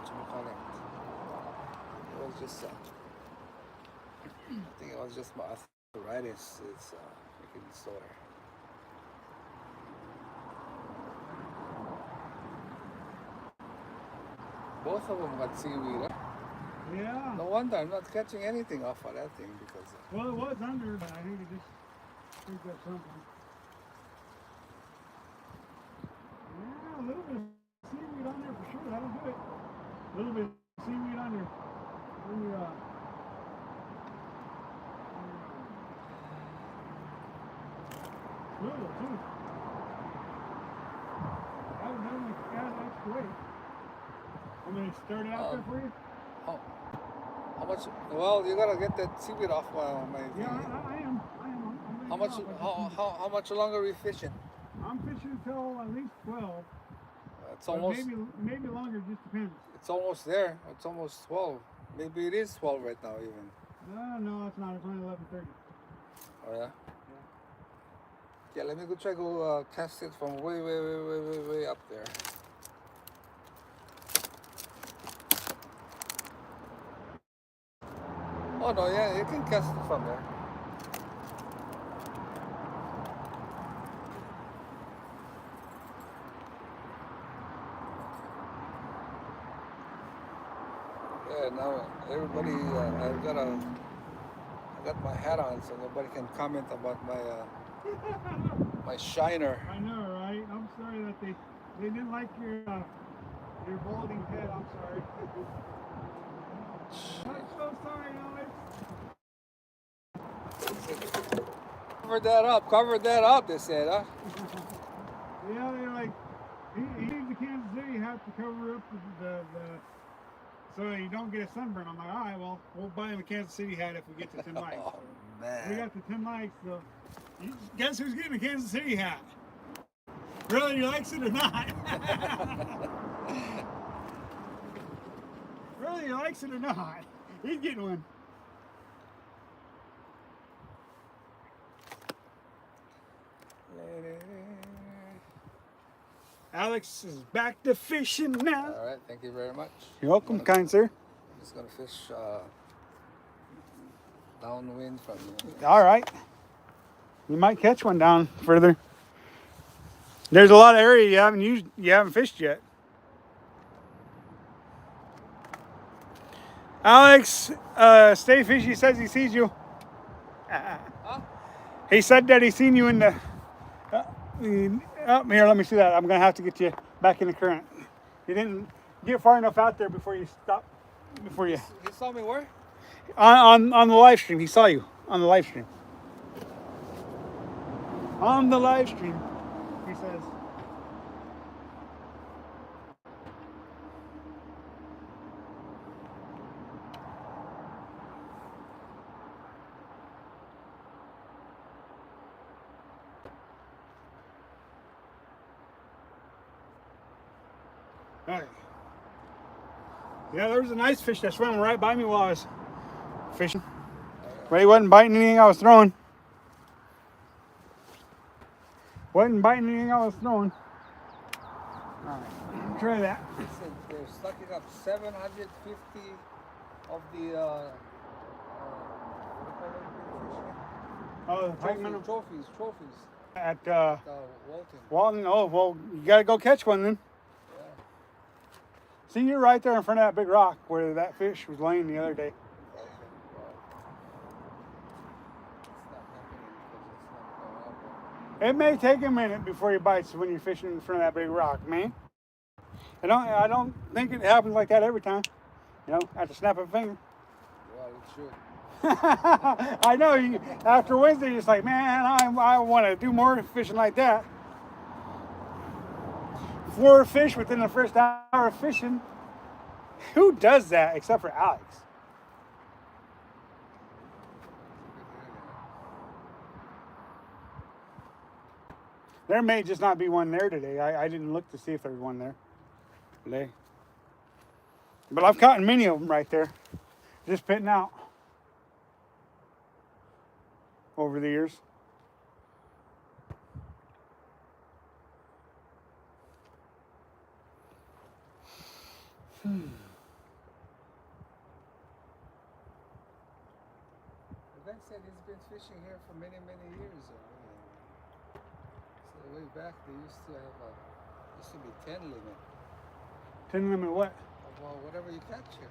you call it. was just, I think it was just my arthritis. It's making me sore. Both of them got seaweed. Huh? Yeah. No wonder I'm not catching anything off of that thing because. Well, it was under, but I think it just picked up something. Yeah, a little bit of seaweed on there for sure. That'll do it. A little bit of seaweed on your swivel too. That was definitely extra weight. I'm gonna start it out there for you. How much? Well, you gotta get that seaweed off my thing. Yeah, I am. How much? How much longer are we fishing? I'm fishing until at least 12. It's almost. Maybe longer. Just depends. It's almost there. It's almost 12. Maybe it is 12 right now even. No, it's not. It's only 11:30. Oh yeah. Yeah, let me go try to cast it from way up there. Oh no, yeah, you can cast it from there. Yeah, now everybody, I got my hat on, so nobody can comment about my my shiner. I know, right? I'm sorry that they didn't like your balding head. I'm sorry. I'm so sorry, Alex. Cover that up, they said, huh? Yeah, they're like, he leaves to Kansas City, you have to cover up the so you don't get a sunburn. I'm like, all right, well, we'll buy him a Kansas City hat if we get to 10 likes. Oh, man. We got the 10 likes, so guess who's getting a Kansas City hat? Whether he likes it or not. Whether he likes it or not, he's getting one. Alex is back to fishing now. All right, thank you very much. You're welcome, kind sir. I'm just gonna fish downwind from you. All right. You might catch one down further. There's a lot of area you haven't fished yet. Alex, Stay Fishy says he sees you. Huh? He said that he seen you in the. Here, let me see that. I'm gonna have to get you back in the current. You didn't get far enough out there before you stopped. Before you. He saw me where? On the live stream, he saw you on the live stream. On the live stream, he says. All right. Yeah, there was a nice fish that swam right by me while I was fishing. But he wasn't biting anything I was throwing. Wasn't biting anything I was throwing. All right, try that. Listen, they're sucking up 750 of the Oh, the trophies at Walton. Walton. Oh, well, you gotta go catch one then. Yeah. See, you're right there in front of that big rock where that fish was laying the other day. Okay. Well, it's not happening because it's not going up. It may take a minute before he bites when you're fishing in front of that big rock, man. I don't think it happens like that every time. You know, at the snap of a finger. Well, it should. I know. After Wednesday, you're just like, man, I want to do more fishing like that. 4 fish within the first hour of fishing. Who does that except for Alex? There may just not be one there today. I didn't look to see if there was one there today. But I've caught many of them right there. Just pitting out over the years. been fishing here for many, many years. So way back they used to have used to be 10 limit. 10 limit what? Well, whatever you catch here.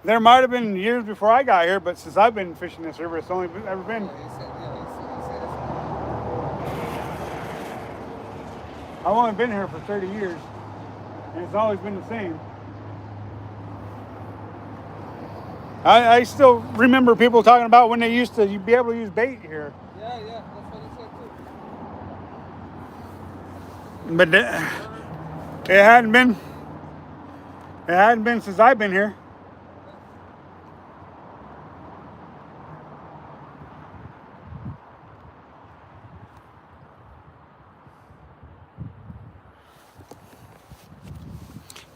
There might have been years before I got here, but since I've been fishing this river, it's only ever been. Yeah, he said it's I've only been here for 30 years, and it's always been the same. I still remember people talking about when they used to be able to use bait here. yeah, that's what he said too. But it hadn't been since I've been here.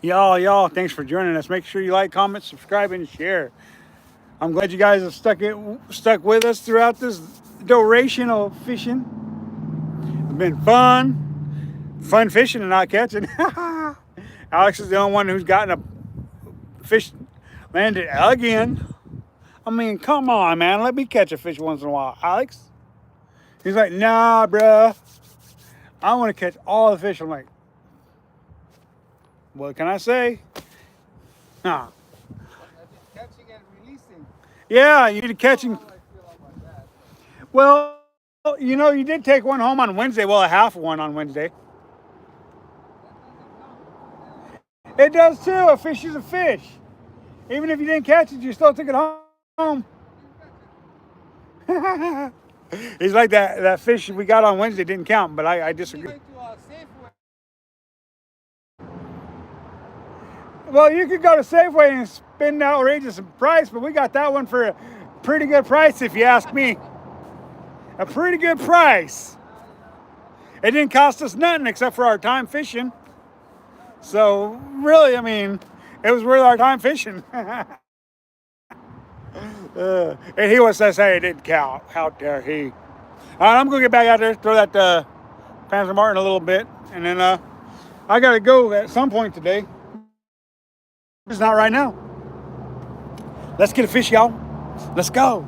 Y'all, thanks for joining us. Make sure you like, comment, subscribe, and share. I'm glad you guys have stuck with us throughout this duration of fishing. It's been fun fishing and not catching. Alex is the only one who's gotten a fish landed again. I mean, come on, man. Let me catch a fish once in a while, Alex. He's like, nah, bruh. I want to catch all the fish. I'm like, what can I say? Nah. Catching and releasing. Yeah, you need to catch him. How I feel about that. Well, you know, you did take one home on Wednesday. Well, a half one on Wednesday. It does too. A fish is a fish. Even if you didn't catch it, you still took it home. He's like that fish we got on Wednesday didn't count, but I disagree. Well, you could go to Safeway and spend an outrageous price, but we got that one for a pretty good price, if you ask me. A pretty good price. It didn't cost us nothing except for our time fishing. So, really, I mean, it was worth our time fishing. And he wants to say it didn't count. How dare he? All right, I'm going to get back out there, throw that Panzer Martin a little bit, and then I got to go at some point today. It's not right now. Let's get a fish, y'all. Let's go.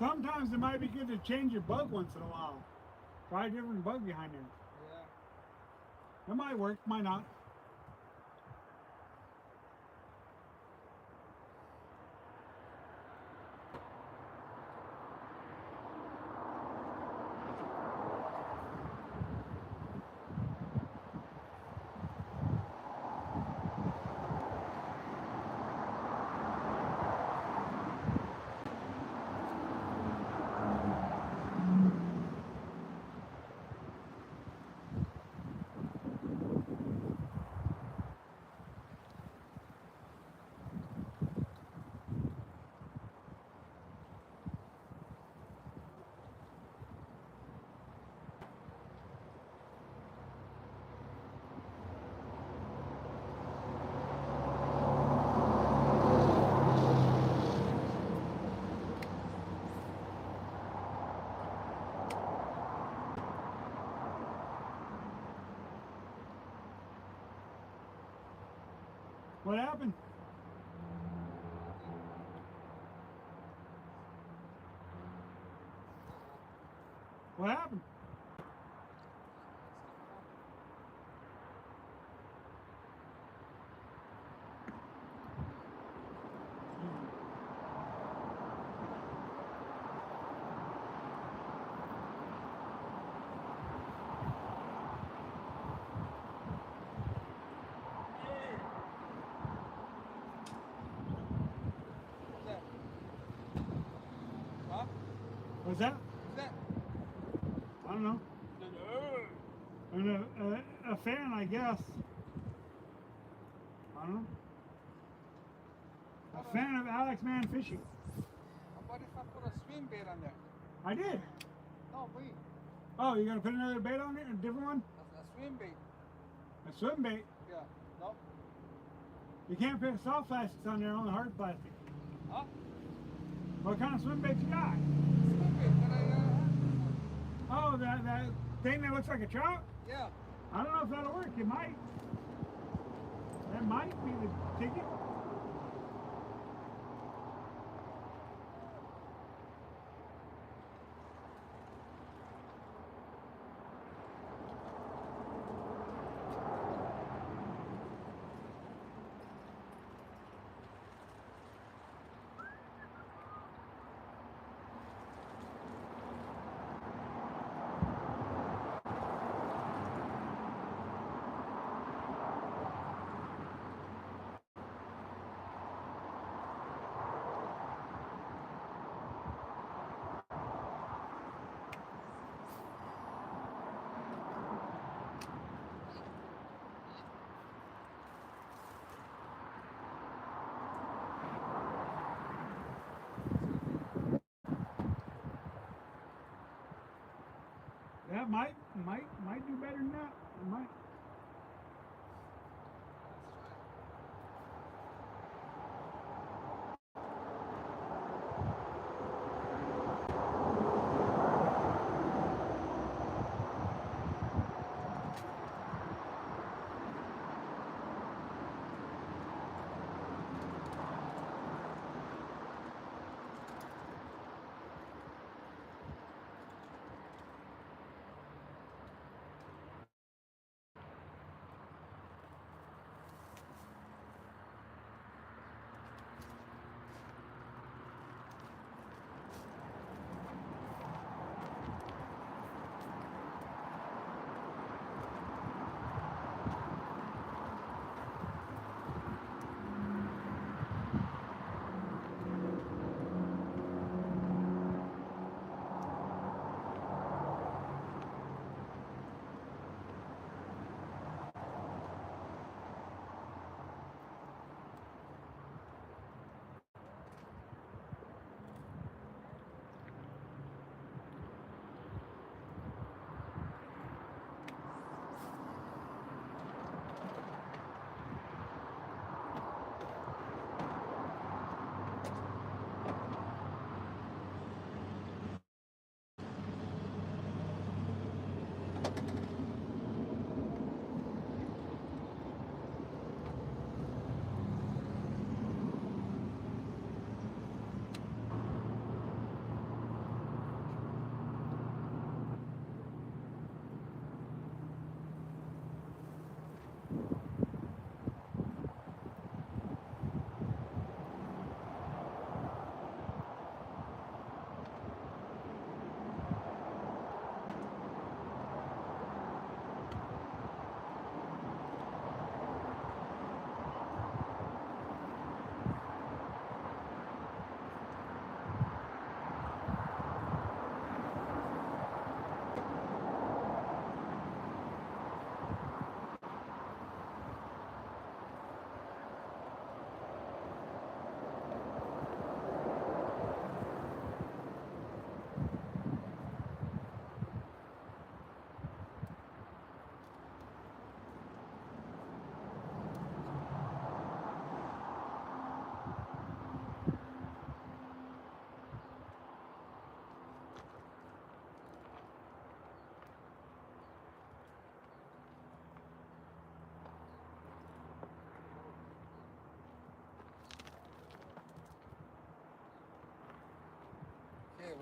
Sometimes it might be good to change your bug once in a while. Try a different bug behind there. Yeah. It might work, might not. What happened? What happened? What's that? Huh? What's that? What's that? I don't know. And a fan, I guess. I don't know. A fan of Alex Man Fishing. How about if I put a swim bait on there? I did. No, wait. Oh, you're gonna put another bait on it? A different one? A swim bait. A swim bait? Yeah. No. You can't put soft plastics on there, only hard plastic. Huh? What kind of swim bait you got? Swim bait that I had before. Oh, that thing that looks like a trout? Yeah. I don't know if that'll work. It might. That might be the ticket. That might do better than that. It might.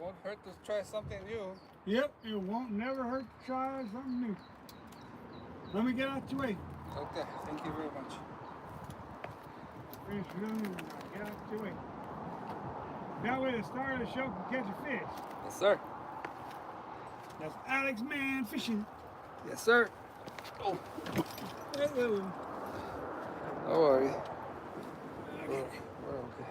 won't hurt to try something new. Yep, it won't never hurt to try something new. Let me get out your way. Okay, thank you very much. Fish really get out your way. That way the star of the show can catch a fish. Yes, sir. That's Alex Man Fishing. Yes, sir. Oh, Hello. don't worry. Okay. We're okay.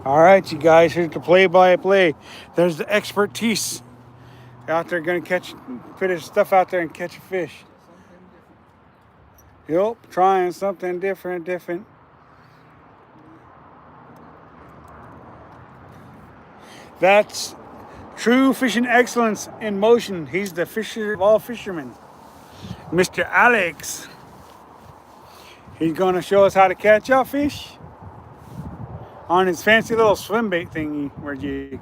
All right, you guys, here's the play-by-play. There's the expertise out there going to put his stuff out there and catch a fish. Yep, trying something different. That's true fishing excellence in motion. He's the fisher of all fishermen, Mr. Alex. He's going to show us how to catch a fish on his fancy little swim bait thingy. Where'd you?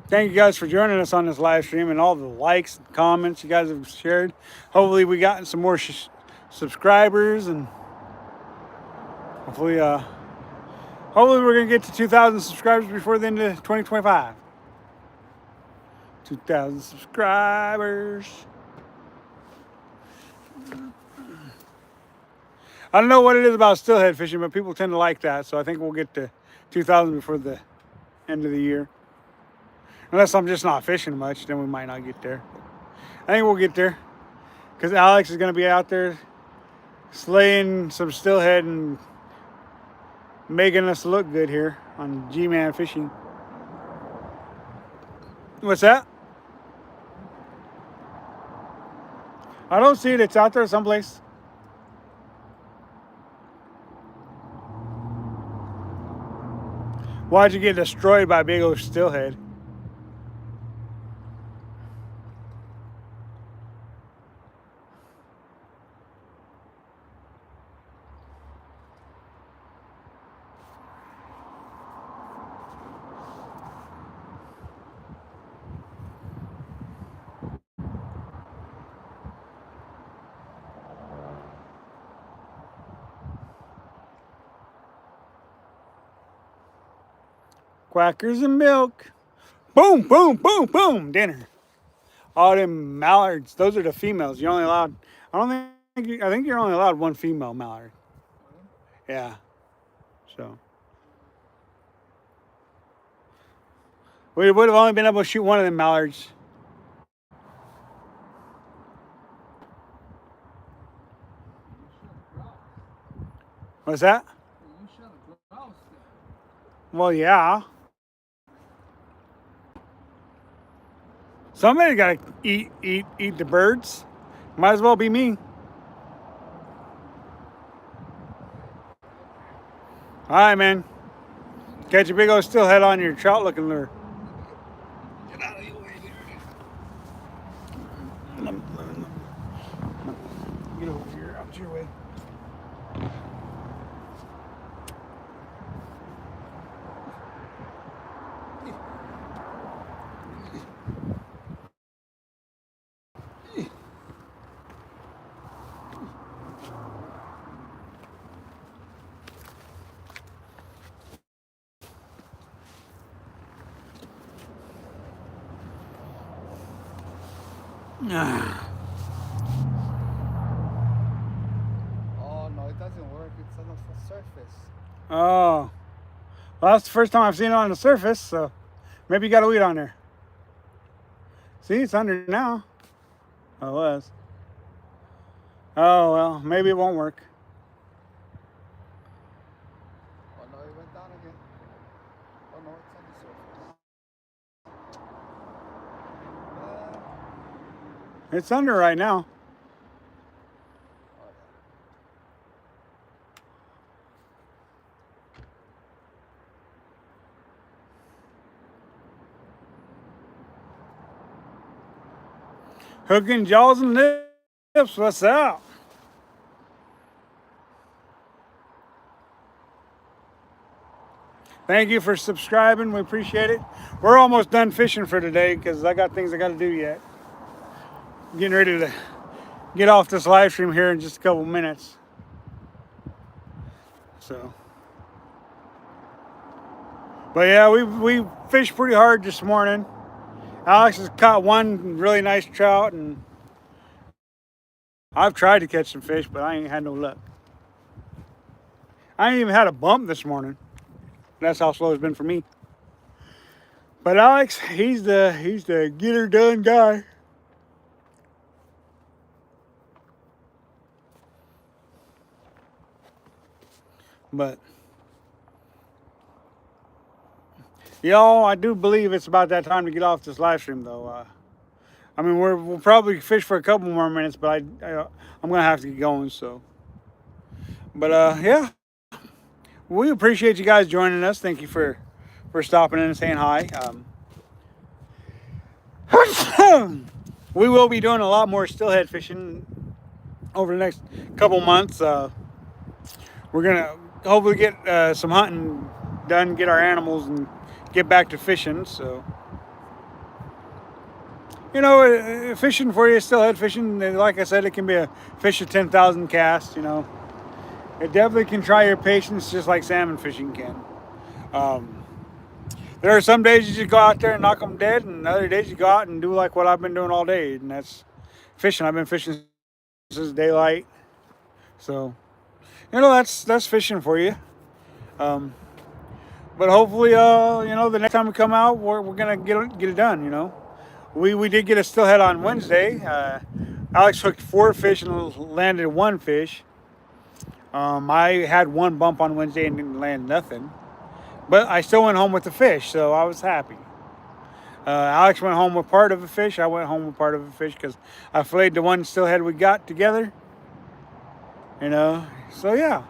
Thank you guys for joining us on this live stream and all the likes and comments you guys have shared. Hopefully we gotten some more subscribers, and hopefully we're gonna get to 2,000 subscribers before the end of 2025. 2,000 subscribers. I don't know what it is about steelhead fishing, but people tend to like that. So I think we'll get to 2,000 before the end of the year. Unless I'm just not fishing much, then we might not get there. I think we'll get there. Because Alex is going to be out there slaying some steelhead and making us look good here on G-Man Fishing. What's that? I don't see it. It's out there someplace. Why'd you get destroyed by a big old steelhead? Quackers and milk. Boom, boom, boom, boom. Dinner. All them mallards. Those are the females. You're only allowed. I think you're only allowed one female mallard. Yeah. So we would have only been able to shoot one of them mallards. What's that? Well, yeah. Somebody got to eat the birds. Might as well be me. All right, man. Catch a big old steelhead on your trout-looking lure. Get out of your way here. Get over here, out your way. Oh no, it doesn't work. It's on the surface. Oh. Well, that's the first time I've seen it on the surface, so maybe you got a weed on there. See, it's under now. Oh, it was. Oh, well, maybe it won't work. Oh no, it went down again. Oh no, it's on the surface. It's under right now. Oh, Hooking jaws and lips. What's up? Thank you for subscribing. We appreciate it. We're almost done fishing for today because I got things I got to do yet. Getting ready to get off this live stream here in just a couple minutes. So, but yeah, we fished pretty hard this morning. Alex has caught one really nice trout, and I've tried to catch some fish, but I ain't had no luck. I ain't even had a bump this morning. That's how slow it's been for me. But Alex, he's the get her done guy. But y'all, I do believe it's about that time to get off this live stream, though. I mean, we'll probably fish for a couple more minutes, but I'm gonna have to get going. So, but yeah, we appreciate you guys joining us. Thank you for stopping in and saying hi. We will be doing a lot more steelhead fishing over the next couple months. We're gonna hopefully get some hunting done, get our animals, and get back to fishing. So, you know, fishing for you, steelhead fishing, like I said, it can be a fish of 10,000 casts. You know, it definitely can try your patience, just like salmon fishing can. There are some days you just go out there and knock them dead, and other days you go out and do like what I've been doing all day, and that's fishing. I've been fishing since daylight, so you know that's fishing for you. But hopefully, you know, the next time we come out, we're gonna get it done. You know, we did get a steelhead on Wednesday. Alex hooked 4 fish and landed 1 fish. I had 1 bump on Wednesday and didn't land nothing. But I still went home with the fish, so I was happy. Alex went home with part of a fish. I went home with part of a fish because I filleted the 1 steelhead we got together. You know, so yeah.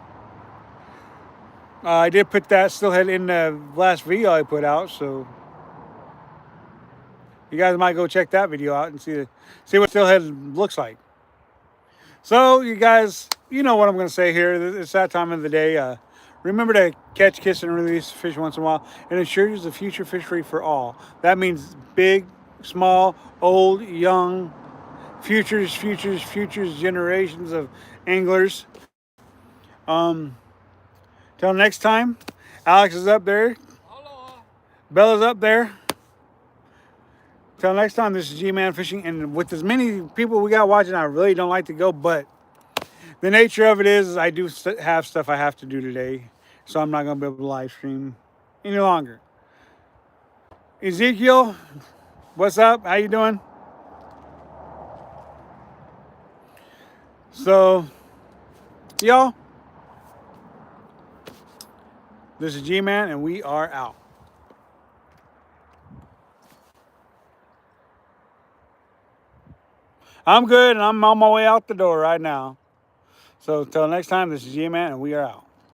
I did put that steelhead in the last video I put out, so you guys might go check that video out and see what steelhead looks like. So you guys, you know what I'm going to say here. It's that time of the day. Remember to catch, kiss, and release fish once in a while. It ensures the future fishery for all. That means big, small, old, young, futures, generations of anglers. Till next time, Alex is up there. Hello. Bella's up there. Till next time, this is G-Man Fishing. And with as many people we got watching, I really don't like to go, but the nature of it is I do have stuff I have to do today, so I'm not going to be able to live stream any longer. Ezekiel, what's up? How you doing? So, y'all, this is G-Man, and we are out. I'm good, and I'm on my way out the door right now. So, till next time, this is G-Man, and we are out.